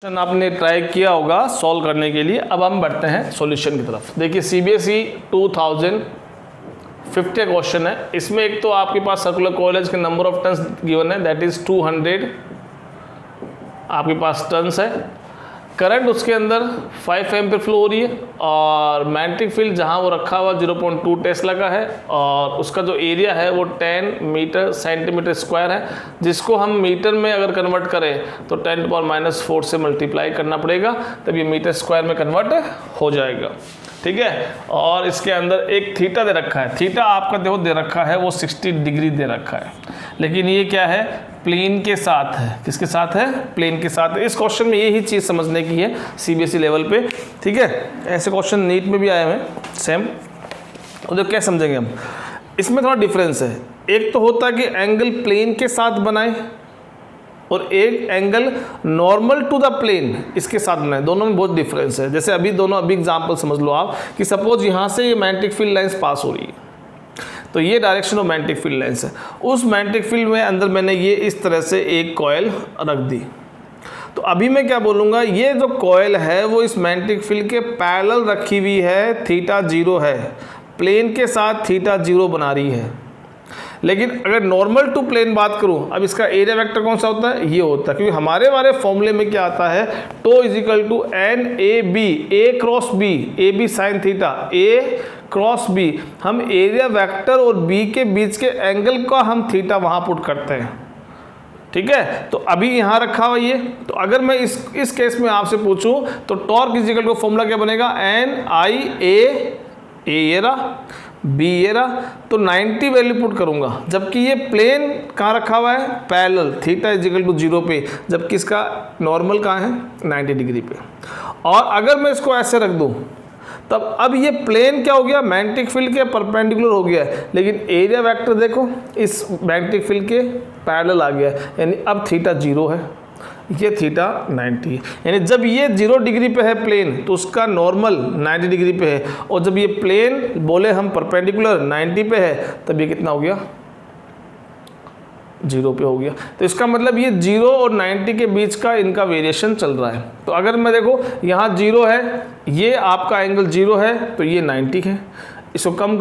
A: क्वेश्चन आपने ट्राई किया होगा सॉल्व करने के लिए। अब हम बढ़ते हैं सॉल्यूशन की तरफ। देखिए CBSE 2050 क्वेश्चन है। इसमें एक तो आपके पास सर्कुलर कॉइल्स के नंबर ऑफ टर्न्स गिवन है, दैट इज 200 आपके पास टर्न्स है। करंट उसके अंदर 5 एम्पीयर फ्लो हो रही है, और मैग्नेटिक फील्ड जहां वो रखा हुआ 0.2 टेस्ला का है, और उसका जो एरिया है वो 10 मीटर सेंटीमीटर स्क्वायर है, जिसको हम मीटर में अगर कन्वर्ट करें तो 10⁻⁴ से मल्टीप्लाई करना पड़ेगा, तब ये मीटर स्क्वायर में कन्वर्ट हो जाएगा। ठीक है। और इसके अंदर एक थीटा दे रखा है। थीटा आपका देखो दे रखा है वो 60 डिग्री दे रखा है, लेकिन ये क्या है? प्लेन के साथ है। किसके साथ है? प्लेन के साथ है। इस क्वेश्चन में यही चीज़ समझने की है CBSE लेवल पे। ठीक है, ऐसे क्वेश्चन नीट में भी आए हुए हैं सेम। और जो क्या समझेंगे हम, इसमें थोड़ा डिफरेंस है। एक तो होता है कि एंगल प्लेन के साथ बनाए, और एक angle normal to the plane इसके साथ बनाए। दोनों में बहुत डिफरेंस है। जैसे अभी एग्जांपल समझ लो आप कि सपोज यहाँ से ये मैग्नेटिक फील्ड लाइंस पास हो रही है, तो ये direction of magnetic field lines है। उस मैग्नेटिक फील्ड में अंदर मैंने ये इस तरह से एक कॉइल रख दी। तो अभी मैं क्या बोलूँगा, ये जो कॉइल है वो इस मैग्नेटिक फील्ड के पैरेलल रखी हुई है, थीटा 0 है, प्लेन के साथ थीटा 0 बना रही है। लेकिन अगर नॉर्मल टू प्लेन बात करूं, अब इसका एरिया वेक्टर कौन सा होता है, ये होता है, क्योंकि हमारे वाले फॉर्मूले में क्या आता है, tau is equal to N A B, A cross B, A B sine theta, A cross B. हम एरिया वेक्टर और बी के बीच के एंगल का हम थीटा वहां पुट करते हैं, ठीक है। तो अभी यहाँ रखा हुआ ये, तो अगर मैं इस केस में आपसे पूछूं तो torque is equal to formula क्या बनेगा, एन आई ए ये रहा, बी ये रहा, तो 90 वैल्यू पुट करूंगा, जबकि ये प्लेन कहाँ रखा हुआ है, parallel, theta is equal to 0 पे, जबकि इसका नॉर्मल कहाँ है, 90 डिग्री पे। और अगर मैं इसको ऐसे रख दूं तब अब ये प्लेन क्या हो गया, मैग्नेटिक फील्ड के परपेंडिकुलर हो गया है, लेकिन एरिया वेक्टर देखो इस मैग्नेटिक फील्ड के पैरेलल आ गया है, यानी अब थीटा 0 है, ये थीटा 90 है। यानी जब ये 0 डिग्री पे है प्लेन तो उसका नॉर्मल 90 डिग्री पे है, और जब ये प्लेन बोले हम परपेंडिकुलर 90 पे है तब ये कितना हो गया, 0 पे हो गया। तो इसका मतलब ये 0 और 90 के बीच का इनका वेरिएशन चल रहा है। तो अगर मैं देखो यहाँ 0 है, ये आपका एंगल 0 है, तो ये 90 है, इसको कम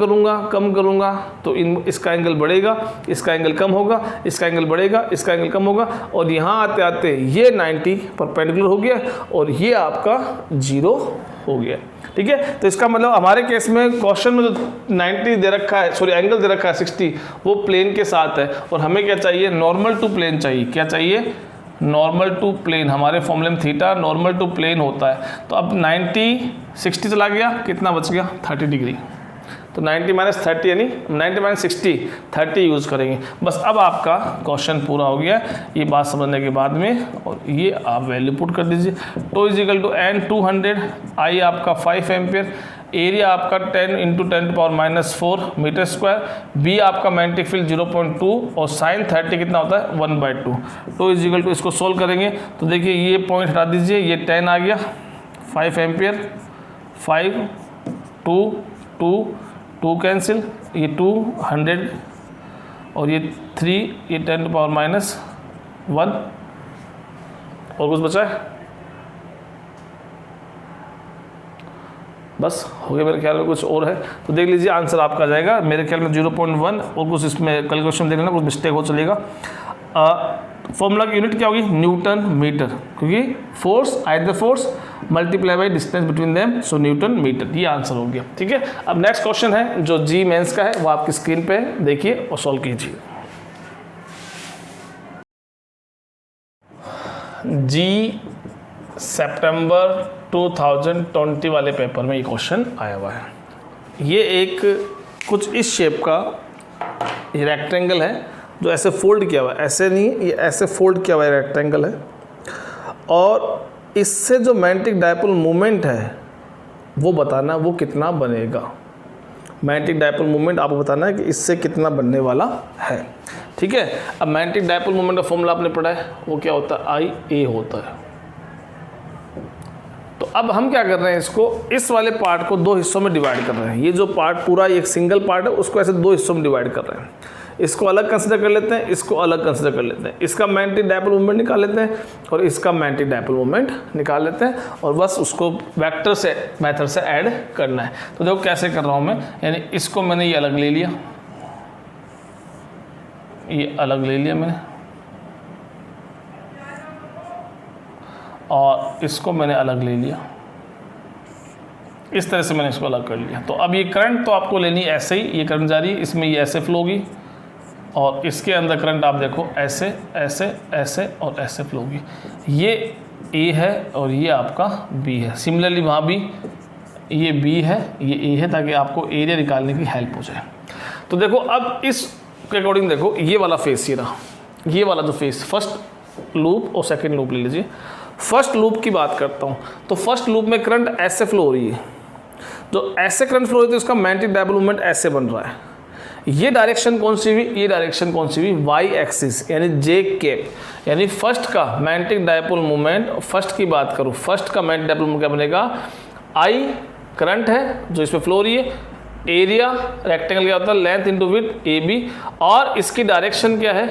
A: करूँगा तो इसका एंगल बढ़ेगा, इसका एंगल कम होगा, इसका एंगल बढ़ेगा, इसका एंगल कम होगा, और यहाँ आते आते ये 90 परपेंडिकुलर हो गया और ये आपका 0 हो गया, ठीक है। तो इसका मतलब हमारे केस में क्वेश्चन में जो 90 दे रखा है, सॉरी एंगल दे रखा है 60, वो प्लेन के साथ है, और हमें क्या चाहिए, नॉर्मल टू प्लेन चाहिए। क्या चाहिए, नॉर्मल टू प्लेन। हमारे फॉर्मूले में थीटा नॉर्मल टू प्लेन होता है। तो अब 90 60 चला गया, कितना बच गया, 30 डिग्री। तो 90 - 30 यानी 90 - 60, 30 यूज़ करेंगे। बस अब आपका क्वेश्चन पूरा हो गया ये बात समझने के बाद में, और ये आप वैल्यू पुट कर दीजिए। Tau is equal to N 200, I आपका 5 एम्पियर, एरिया आपका 10 × 10⁻⁴ मीटर स्क्वायर, बी आपका मैग्नेटिक फील्ड 0.2 और साइन 30 कितना होता है, 1/2। टो इज इक्वल टू, इसको सोल्व करेंगे तो देखिए ये पॉइंट हटा दीजिए, ये 10 आ गया, 5 एम्पियर, 5 2 कैंसिल, ये 200 और ये 3, ये 10⁻⁻1, और कुछ बचा है, बस हो गया मेरे ख्याल में, कुछ और है तो देख लीजिए, आंसर आपका आ जाएगा मेरे ख्याल में 0.1, और कुछ इसमें कैलकुलेशन देख लेना, कुछ मिस्टेक हो चलेगा। फॉर्मूला की यूनिट क्या होगी, न्यूटन मीटर, क्योंकि force either force multiply by distance between them, so newton metre, ये आंसर हो गया, ठीक है। अब नेक्स्ट क्वेश्चन है जो जी मेंस का है, वो आपकी स्क्रीन पे देखिए और सॉल्व कीजिए। जी सितंबर 2020 वाले पेपर में ये क्वेश्चन आया हुआ है। ये एक कुछ इस शेप का ये रेक्टेंगल है जो ऐसे फोल्ड किया हुआ है, ऐसे नहीं, ये ऐसे फोल्ड किया हुआ है रेक्टेंगल है, और इससे जो मैग्नेटिक डायपोल मोमेंट है वो बताना वो कितना बनेगा। मैग्नेटिक डायपोल मोमेंट आपको बताना है कि इससे कितना बनने वाला है, ठीक है। अब मैग्नेटिक डायपोल मोमेंट का फॉर्मूला आपने पढ़ा है, वो क्या होता है, आई ए होता है। तो अब हम क्या कर रहे हैं, इसको इस वाले पार्ट को 2 हिस्सों में डिवाइड कर रहे हैं। ये जो पार्ट पूरा एक सिंगल पार्ट है, उसको ऐसे 2 हिस्सों में डिवाइड कर रहे हैं। इसको अलग कंसिडर कर लेते हैं, इसको अलग कंसिडर कर लेते हैं, इसका मैग्नेटिक डायपोल मोमेंट निकाल लेते हैं और इसका मैग्नेटिक डायपोल मोमेंट निकाल लेते हैं, और बस उसको वेक्टर से मेथड से ऐड करना है। तो देखो कैसे कर रहा हूँ मैं, यानी इसको मैंने ये अलग ले लिया, ये अलग ले लिया मैंने, और इसको मैंने अलग ले लिया, इस तरह से मैंने इसको अलग कर लिया। तो अब ये करंट तो आपको लेनी ऐसे ही, ये करंट जा रही है, इसमें ये ऐसे फ्लो होगी, और इसके अंदर करंट आप देखो ऐसे ऐसे ऐसे और ऐसे फ्लो होगी। ये ए है और ये आपका बी है। सिमिलरली वहाँ भी ये बी है, ये ए है, ताकि आपको एरिया निकालने की हेल्प हो जाए। तो देखो अब इस के अकॉर्डिंग देखो, ये वाला फेस ये रहा, ये वाला जो फेस, फर्स्ट लूप और सेकेंड लूप ले लीजिए। फर्स्ट लूप की बात करता हूँ, तो फर्स्ट लूप में करंट ऐसे फ्लो हो रही है, जो ऐसे करंट फ्लो होती है उसका मैग्नेटिक डायपोल मोमेंट ऐसे बन रहा है। ये डायरेक्शन कौन सी हुई, ये डायरेक्शन कौन सी हुई, वाई एक्सिस, यानी जे कैप, यानी फर्स्ट का मैग्नेटिक डायपोल मोमेंट, फर्स्ट की बात करूँ, फर्स्ट का मैग्नेटिक डायपोल मोमेंट क्या बनेगा, आई करंट है जो इसमें फ्लो हो रही है, एरिया रेक्टेंगल क्या होता है, length into width A B, और इसकी डायरेक्शन क्या है,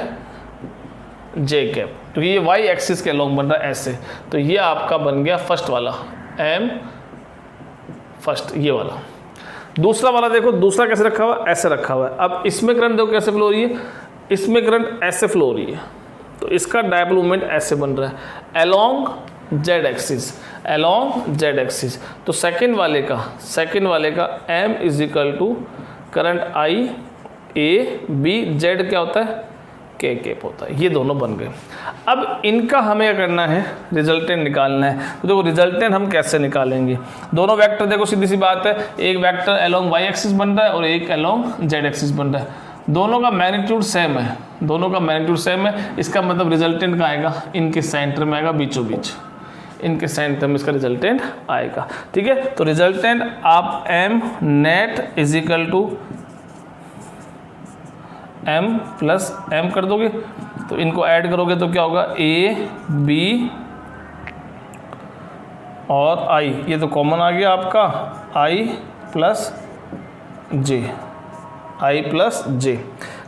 A: जे कैप, क्योंकि ये वाई एक्सिस के लॉन्ग बन रहा है ऐसे। तो ये आपका बन गया फर्स्ट वाला, एम फर्स्ट, ये वाला। दूसरा वाला देखो, दूसरा कैसे रखा हुआ है, ऐसे रखा हुआ है। अब इसमें करंट देखो कैसे फ्लो हो रही है, इसमें करंट ऐसे फ्लो हो रही है, तो इसका डायपोल मोमेंट ऐसे बन रहा है along Z axis, along Z axis. तो सेकंड वाले का m is equal to current I A B, Z क्या होता है, के केप होता है। ये दोनों बन गए। अब इनका हमें क्या करना है, रिजल्टेंट निकालना है। तो देखो रिजल्टेंट हम कैसे निकालेंगे, दोनों वेक्टर देखो सीधी सी बात है, एक वेक्टर अलोंग वाई एक्सिस बन रहा है और एक अलोंग जेड एक्सिस बन रहा है, दोनों का मैग्नीट्यूड सेम है, दोनों का मैग्नीट्यूड सेम है। इसका मतलब रिजल्टेंट का आएगा, इनके सेंटर में आएगा, बीचों बीच इनके सेंटर में इसका रिजल्टेंट आएगा। ठीक है, तो रिजल्टेंट आप m net is equal to m plus m कर दोगे, तो इनको ऐड करोगे तो क्या होगा, a b और i, ये तो कॉमन आ गया आपका i प्लस j।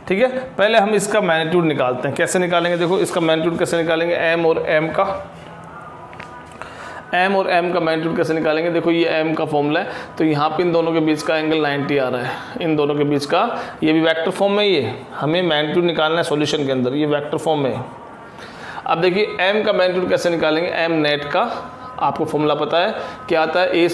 A: ठीक है, पहले हम इसका मैग्नीट्यूड निकालते हैं। कैसे निकालेंगे, देखो इसका मैग्नीट्यूड कैसे निकालेंगे, m और m का मैग्नीट्यूड कैसे निकालेंगे। देखो ये m का फॉर्मूला है, तो यहाँ पे इन दोनों के बीच का एंगल 90 आ रहा है, इन दोनों के बीच का, ये भी वेक्टर फॉर्म में, ये हमें मैग्नीट्यूड निकालना है सॉल्यूशन के अंदर, ये वेक्टर फॉर्म में है। अब देखिए m का मैग्नीट्यूड कैसे निकालेंगे, m नेट का आपको फॉर्मूला पता है, क्या आता है, p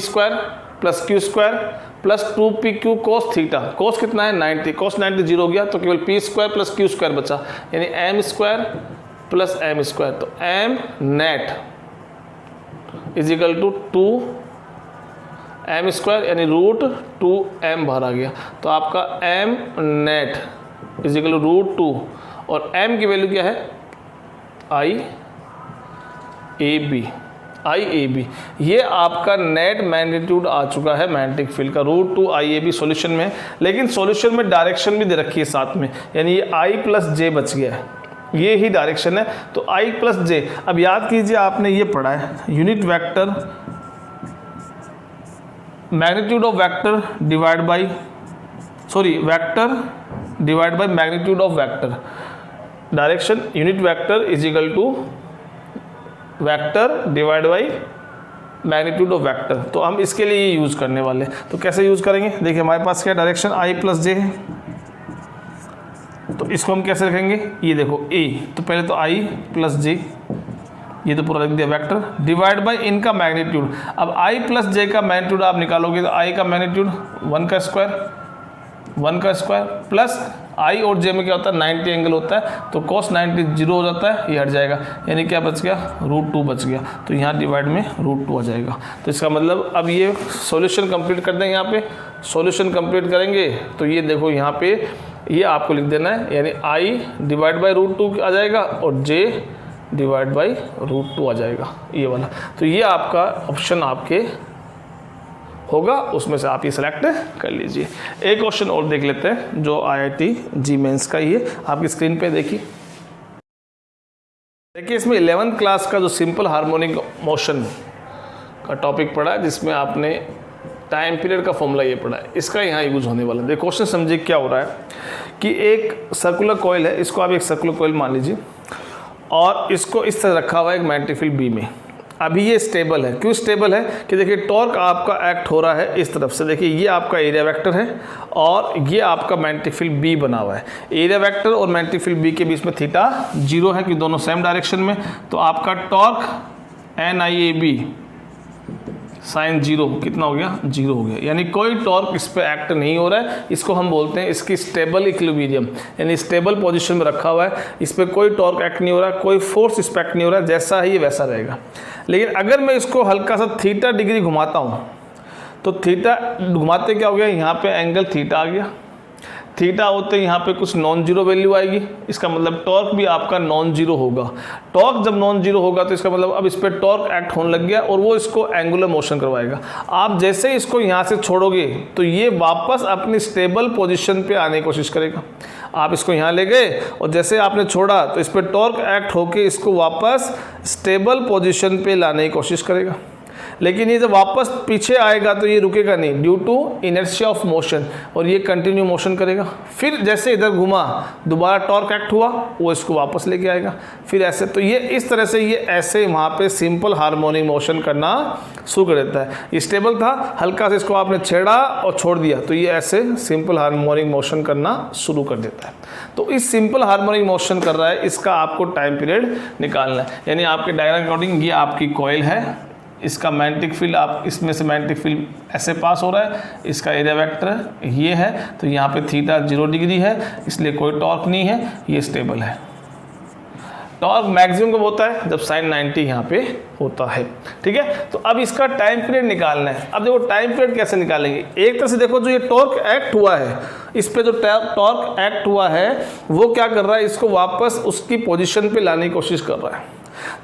A: square plus q square plus 2pq cos theta, cos कितना है 90, कोस 90 जीरो हो गया, तो केवल p square plus q square बचा, यानी m square plus m square. तो m net is equal to 2m square यानी रूट 2m बाहर आ गया, तो आपका m net is equal to root 2 और m की वैल्यू क्या है, IAB। ये आपका नेट मैग्नीट्यूड आ चुका है मैग्नेटिक फील्ड का, रूट 2 IAB सॉल्यूशन में। लेकिन सॉल्यूशन में डायरेक्शन भी दे रखी है साथ में, यानी ये I प्लस जे बच गया है, ये ही डायरेक्शन है, तो I प्लस जे। अब याद कीजिए आपने ये पढ़ा है, unit vector magnitude of vector divide by vector divide by magnitude of vector, direction unit vector is equal to vector divide by magnitude of vector. तो हम इसके लिए ये यूज़ करने वाले हैं। तो कैसे यूज़ करेंगे, देखिए हमारे पास क्या डायरेक्शन I प्लस जे है, तो इसको हम कैसे रखेंगे, ये देखो A, तो पहले तो I प्लस जे, ये तो पूरा लिख दिया वेक्टर, डिवाइड बाई इनका मैग्नीट्यूड। अब I प्लस जे का मैग्नीट्यूड आप निकालोगे तो I का मैग्नीट्यूड 1 का स्क्वायर प्लस I और J में क्या होता है 90 एंगल होता है, तो cos 90 जीरो हो जाता है, ये हट जाएगा, यानी क्या बच गया, रूट 2 बच गया, तो यहाँ डिवाइड में रूट 2 आ जाएगा। तो इसका मतलब अब ये सॉल्यूशन कंप्लीट कर देंगे, यहाँ पे सॉल्यूशन कंप्लीट करेंगे तो ये देखो यहाँ पे ये आपको लिख देना है, यानी I डिवाइड बाई रूट 2 आ जाएगा और J डिवाइड बाई रूट 2 आ जाएगा, ये वाला। तो ये आपका ऑप्शन आपके होगा, उसमें से आप ये सेलेक्ट कर लीजिए। एक क्वेश्चन और देख लेते हैं जो IIT जी मेंस का ही है, आपकी स्क्रीन पे देखिए। देखिए इसमें 11th क्लास का जो सिंपल हार्मोनिक मोशन का टॉपिक पढ़ा है, जिसमें आपने टाइम पीरियड का फॉर्मूला ये पढ़ा है, इसका यहाँ यूज होने वाला है। देखो क्वेश्चन समझिए क्या हो रहा है कि एक सर्कुलर कॉइल है, इसको आप एक सर्कुलर कॉइल मान लीजिए और इसको इस तरह रखा हुआ है एक मैग्नेटिक फील्ड बी में। अभी ये स्टेबल है, क्यों स्टेबल है कि देखिए टॉर्क आपका एक्ट हो रहा है इस तरफ से, देखिए ये आपका एरिया वेक्टर है और ये आपका मैग्नेटिक फील्ड बी बना हुआ है। एरिया वेक्टर और मैग्नेटिक फील्ड बी के बीच में थीटा जीरो है कि दोनों सेम डायरेक्शन में, तो आपका टॉर्क NIAB साइन जीरो कितना हो गया, जीरो हो गया, यानी कोई टॉर्क इस पर एक्ट नहीं हो रहा है। इसको हम बोलते हैं इसकी स्टेबल इक्विलिब्रियम, यानी स्टेबल पोजीशन में रखा हुआ है, इस पर कोई टॉर्क एक्ट नहीं हो रहा, कोई फोर्स इस पर एक्ट नहीं हो रहा, जैसा है ये वैसा रहेगा। लेकिन अगर मैं इसको हल्का सा थीटा डिग्री घुमाता हूँ तो थीटा घुमाते क्या हो गया, यहाँ पे एंगल थीटा आ गया, थीटा होते यहाँ पे कुछ नॉन जीरो वैल्यू आएगी, इसका मतलब टॉर्क भी आपका नॉन जीरो होगा। टॉर्क जब नॉन जीरो होगा तो इसका मतलब अब इस पर टॉर्क एक्ट होने लग गया और वो इसको एंगुलर मोशन करवाएगा। आप जैसे इसको यहाँ से छोड़ोगे तो ये वापस अपनी स्टेबल पोजीशन पे आने की कोशिश करेगा। आप इसको यहाँ ले गए और जैसे आपने छोड़ा तो इस पर टॉर्क एक्ट होके इसको वापस स्टेबल पोजीशन पे लाने की कोशिश करेगा। लेकिन ये जब वापस पीछे आएगा तो ये रुकेगा नहीं due to inertia of motion, और ये कंटिन्यू मोशन करेगा। फिर जैसे इधर घुमा दोबारा टॉर्क एक्ट हुआ, वो इसको वापस लेके आएगा, फिर ऐसे। तो ये इस तरह से ये ऐसे वहाँ पे सिंपल हार्मोनिक मोशन करना शुरू कर देता है। ये स्टेबल था, हल्का से इसको आपने छेड़ा और छोड़ दिया तो ये ऐसे सिंपल हार्मोनिक मोशन करना शुरू कर देता है। तो इस सिंपल हार्मोनिक मोशन कर रहा है, इसका आपको टाइम पीरियड निकालना है। यानी आपके डायग्राम अकॉर्डिंग ये आपकी कॉइल है, इसका मैग्नेटिक फील्ड आप इसमें से मैग्नेटिक फील्ड ऐसे पास हो रहा है, इसका एरिया वेक्टर ये है, तो यहाँ पे थीटा 0 डिग्री है, इसलिए कोई टॉर्क नहीं है, ये स्टेबल है। टॉर्क मैक्सिमम कब होता है? जब साइन 90 यहाँ पे होता है। ठीक है, तो अब इसका टाइम पीरियड निकालना है। अब देखो टाइम पीरियड कैसे निकालेंगे। एक तरह से देखो, जो ये टॉर्क एक्ट हुआ है, इस पे जो टॉर्क एक्ट हुआ है वो क्या कर रहा है, इसको वापस उसकी पोजीशन पे लाने की कोशिश कर रहा है,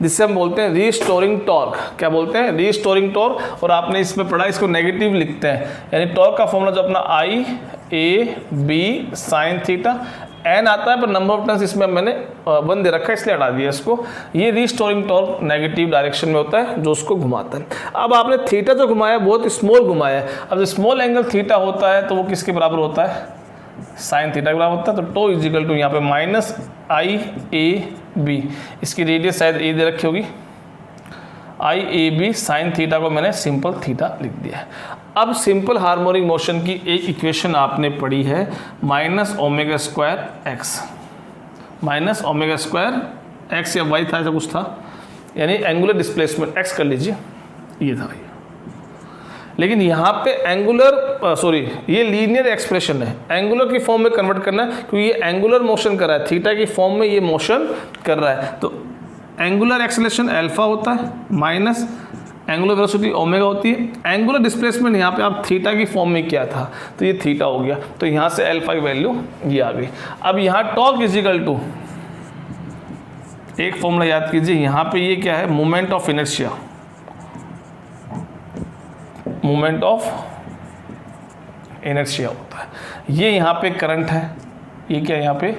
A: जिससे हम बोलते हैं रीस्टोरिंग टॉर्क। क्या बोलते हैं? Restoring torque. और आपने इसमें पढ़ा, इसको नेगेटिव लिखते हैं, यानी टॉर्क का फॉर्मूला जो अपना I A B sine theta, N आता है पर नंबर ऑफ टर्न्स इसमें मैंने 1 दे रखा है इसलिए हटा दिया इसको। ये रीस्टोरिंग टॉर्क नेगेटिव डायरेक्शन में होता है जो उसको घुमाता है। अब आपने थीटा जो घुमाया बहुत स्मॉल घुमाया है। अब जो स्मॉल एंगल थीटा होता है तो वो किसके बराबर होता है? साइन थीटा के बराबर होता है। तो टो इजिकल टू यहाँ पे माइनस आई ए बी, इसकी रेडियस शायद ए दे रखी होगी, आई ए बी साइन थीटा को मैंने सिंपल थीटा लिख दिया है। अब सिंपल हार्मोनिक मोशन की एक इक्वेशन आपने पढ़ी है, minus omega square x, minus omega square x या वाई था, ऐसा कुछ था, यानी एंगुलर डिस्प्लेसमेंट एक्स कर लीजिए, ये था ये। लेकिन यहाँ पे एंगुलर ये लीनियर एक्सप्रेशन है, एंगुलर की फॉर्म में कन्वर्ट करना है क्योंकि ये एंगुलर मोशन कर रहा है, थीटा की फॉर्म में ये मोशन कर रहा है। तो एंगुलर एक्सेलरेशन अल्फा होता है माइनस एंगुलर वेलोसिटी ओमेगा होती है। एंगुलर डिस्प्लेसमेंट यहाँ पे आप थीटा की फॉर्म में किया था तो ये थीटा हो गया, तो यहाँ से अल्फा की वैल्यू ये आ गई। अब यहाँ टॉर्क इजिकल टू एक फॉर्मूला याद कीजिए, यहाँ पे ये क्या है? Moment of inertia, moment of inertia होता है। ये यहाँ पे करंट है, ये क्या यहाँ पे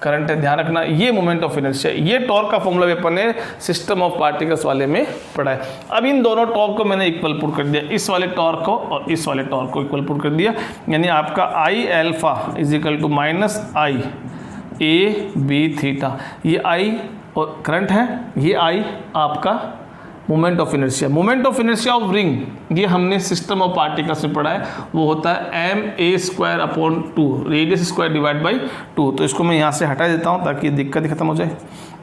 A: करंट है, ध्यान रखना, ये मोमेंट ऑफ इनर्शिया। ये टॉर्क का फॉर्मूला अपन ने सिस्टम ऑफ पार्टिकल्स वाले में पढ़ा है। अब इन दोनों टॉर्क को मैंने इक्वल पुट कर दिया, इस वाले टॉर्क को और इस वाले टॉर्क को इक्वल पुट कर दिया, यानी आपका I alpha is equal to minus I A B theta. ये आई और करंट है, ये आई आपका moment of inertia. Moment of inertia of ring ये हमने सिस्टम ऑफ पार्टिकल्स में पढ़ा है, वो होता है M A square upon 2 radius square divide by 2। तो इसको मैं यहाँ से हटा देता हूँ ताकि दिक्कत ही खत्म हो जाए।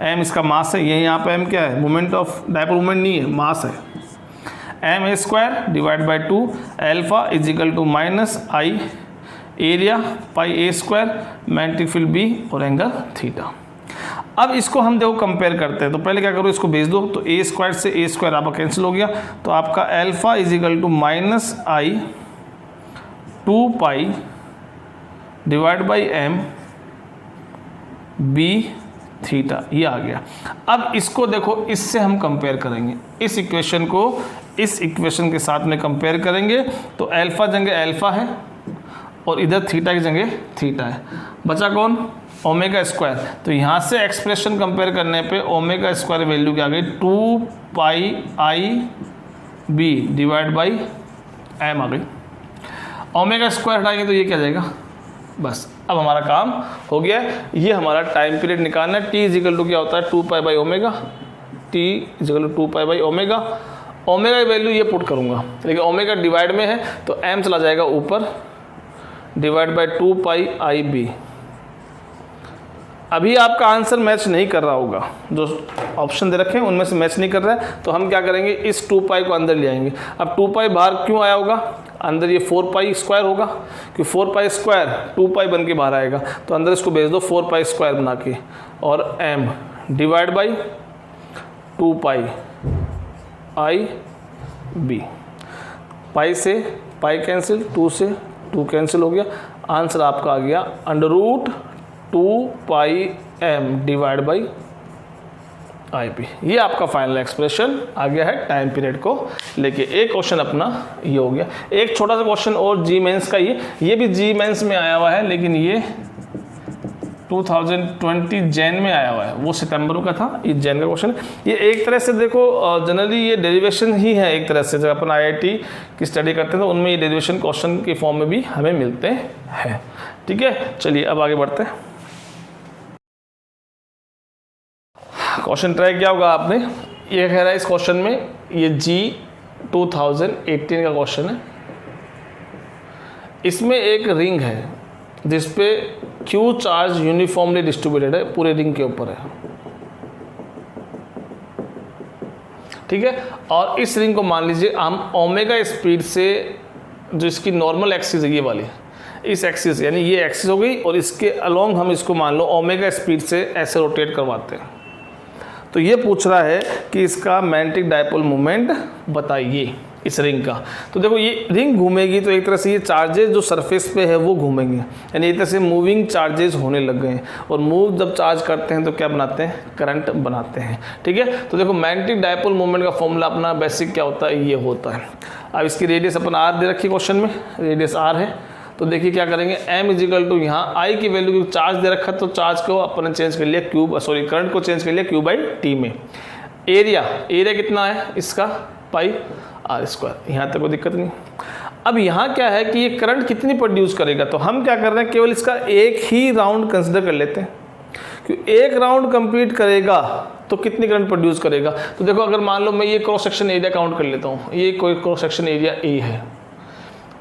A: एम इसका मास है, ये यहाँ पे एम क्या है? मोमेंट ऑफ डायपोल मोमेंट नहीं है, मास है। M A square divide by 2 alpha is equal to minus I area pi A square magnetic field B और एंगल थीटा। अब इसको हम देखो कंपेयर करते हैं, तो पहले क्या करो, इसको भेज दो, तो ए स्क्वायर से ए स्क्वायर आपका कैंसिल हो गया, तो आपका alpha is equal to minus I 2 pi divide by M B theta, ये आ गया। अब इसको देखो, इससे हम कंपेयर करेंगे, इस इक्वेशन को इस इक्वेशन के साथ में कंपेयर करेंगे, तो अल्फा जगह अल्फा है और इधर थीटा की जगह थीटा है, बचा कौन? Omega square. तो यहाँ से एक्सप्रेशन कंपेयर करने पे ओमेगा स्क्वायर वैल्यू क्या आ गई? 2 pi I B divide by M आ गई। ओमेगा स्क्वायर हटाएंगे तो ये क्या जाएगा? बस अब हमारा काम हो गया। ये हमारा टाइम पीरियड निकालना है। टी इजिकल टू क्या होता है? 2 pi by omega, T is equal to 2 pi by omega. Omega की वैल्यू ये पुट करूँगा, लेकिन ओमेगा डिवाइड में है तो एम चला जाएगा ऊपर, divide by 2 pi I B. अभी आपका आंसर मैच नहीं कर रहा होगा, जो ऑप्शन दे रखे हैं उनमें से मैच नहीं कर रहा है, तो हम क्या करेंगे, इस 2 पाई को अंदर ले आएंगे। अब 2 पाई बाहर क्यों आया होगा? अंदर ये 4 पाई स्क्वायर होगा, क्योंकि 4 पाई स्क्वायर 2 पाई बन के बाहर आएगा, तो अंदर इसको भेज दो 4 पाई स्क्वायर बना के, और M divide by 2 pi I B. Pi से पाई कैंसिल, 2 से 2 कैंसिल हो गया, आंसर आपका आ गया under root 2 pi M divide by I P. ये आपका फाइनल एक्सप्रेशन आ गया है टाइम पीरियड को लेके। एक क्वेश्चन अपना ये हो गया। एक छोटा सा क्वेश्चन और जी मेंस का, ये भी जी मेंस में आया हुआ है, लेकिन ये 2020 जैन में आया हुआ है, वो सितंबर का था। ये जैन का क्वेश्चन है। ये एक तरह से देखो जनरली ये डेरिवेशन ही है एक तरह से, जब अपन IIT की स्टडी करते हैं तो उनमें ये डेरिवेशन क्वेश्चन के फॉर्म में भी हमें मिलते हैं। ठीक है, चलिए अब आगे बढ़ते हैं। क्वेश्चन ट्राई किया होगा आपने, ये कह रहा है इस क्वेश्चन में, ये G 2018 का क्वेश्चन है। इसमें एक रिंग है जिसपे Q चार्ज यूनिफॉर्मली डिस्ट्रीब्यूटेड है, पूरे रिंग के ऊपर है। ठीक है, और इस रिंग को मान लीजिए हम ओमेगा स्पीड से, जो इसकी नॉर्मल एक्सिस है ये वाली, इस एक्सिस यानी ये एक्सिस हो गई, और इसके अलोंग हम इसको मान लो ओमेगा स्पीड से ऐसे रोटेट करवाते हैं। तो ये पूछ रहा है कि इसका मैग्नेटिक डायपोल मोमेंट बताइए इस रिंग का। तो देखो ये रिंग घूमेगी तो एक तरह से ये चार्जेस जो सरफेस पे है वो घूमेंगे, यानी एक तरह से मूविंग चार्जेस होने लग गए हैं, और मूव जब चार्ज करते हैं तो क्या बनाते हैं, करंट बनाते हैं। ठीक है, तो देखो मैग्नेटिक डायपोल मोमेंट का फॉर्मूला अपना बेसिक क्या होता है, ये होता है। अब इसकी रेडियस अपन R दे रखी क्वेश्चन में, रेडियस R है। तो देखिए क्या करेंगे, M इजिकल टू यहाँ I की वैल्यू, क्योंकि चार्ज दे रखा तो चार्ज को अपन ने चेंज कर लिया करंट को चेंज कर लिया Q/T में। एरिया कितना है इसका, पाई R²। यहाँ तक कोई दिक्कत नहीं। अब यहाँ क्या है कि ये करंट कितनी प्रोड्यूस करेगा, तो हम क्या कर रहे हैं, केवल इसका एक ही राउंड कंसिडर कर लेते हैं, क्योंकि एक राउंड कंप्लीट करेगा तो कितनी करंट प्रोड्यूस करेगा। तो देखो अगर मान लो मैं ये क्रॉस सेक्शन एरिया काउंट कर लेता हूँ, ये कोई क्रॉस सेक्शन एरिया A है,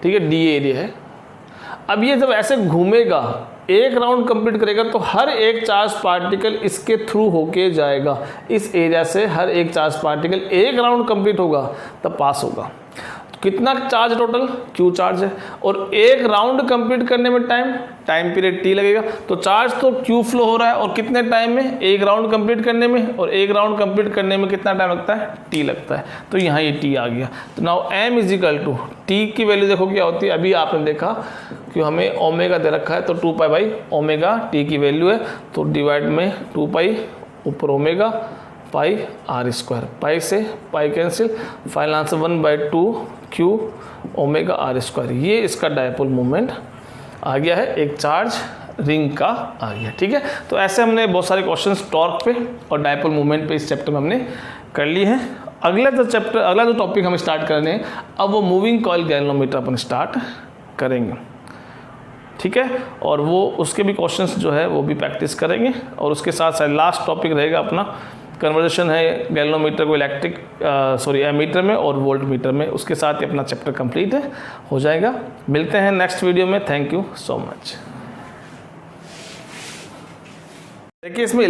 A: ठीक है, D एरिया है। अब ये जब ऐसे घूमेगा, एक राउंड कंप्लीट करेगा, तो हर एक चार्ज पार्टिकल इसके थ्रू होके जाएगा, इस एरिया से हर एक चार्ज पार्टिकल एक राउंड कंप्लीट होगा तब पास होगा। कितना चार्ज टोटल, Q चार्ज है, और एक राउंड कंप्लीट करने में टाइम पीरियड T लगेगा। तो चार्ज तो Q फ्लो हो रहा है, और कितने टाइम में, एक राउंड कंप्लीट करने में, और एक राउंड कंप्लीट करने में कितना टाइम लगता है, T लगता है। तो यहाँ ये T आ गया। तो now M is equal to T की वैल्यू देखो क्या होती है, अभी आपने देखा कि हमें ओमेगा दे रखा है, तो 2π/ओमेगा T की वैल्यू है, तो डिवाइड में 2π ऊपर ओमेगा पाई R², पाई से pi cancel, final answer 1/2Q omega R²। ये इसका डायपोल मोमेंट आ गया है, एक चार्ज रिंग का आ गया। ठीक है, तो ऐसे हमने बहुत सारे क्वेश्चंस टॉर्क पे और डायपोल मोमेंट पे इस चैप्टर में हमने कर लिए हैं। अगला जो टॉपिक हम स्टार्ट कर रहे हैं, अब वो मूविंग कॉइल गैल्वेनोमीटर अपन स्टार्ट करेंगे। ठीक है, और वो उसके भी क्वेश्चंस जो है वो भी प्रैक्टिस करेंगे, और उसके साथ साथ लास्ट टॉपिक रहेगा अपना कन्वर्जेशन है गैल्वेनोमीटर को एमीटर में और वोल्ट मीटर में। उसके साथ ही अपना चैप्टर कंप्लीट हो जाएगा। मिलते हैं नेक्स्ट वीडियो में। Thank you so much. देखिए इसमें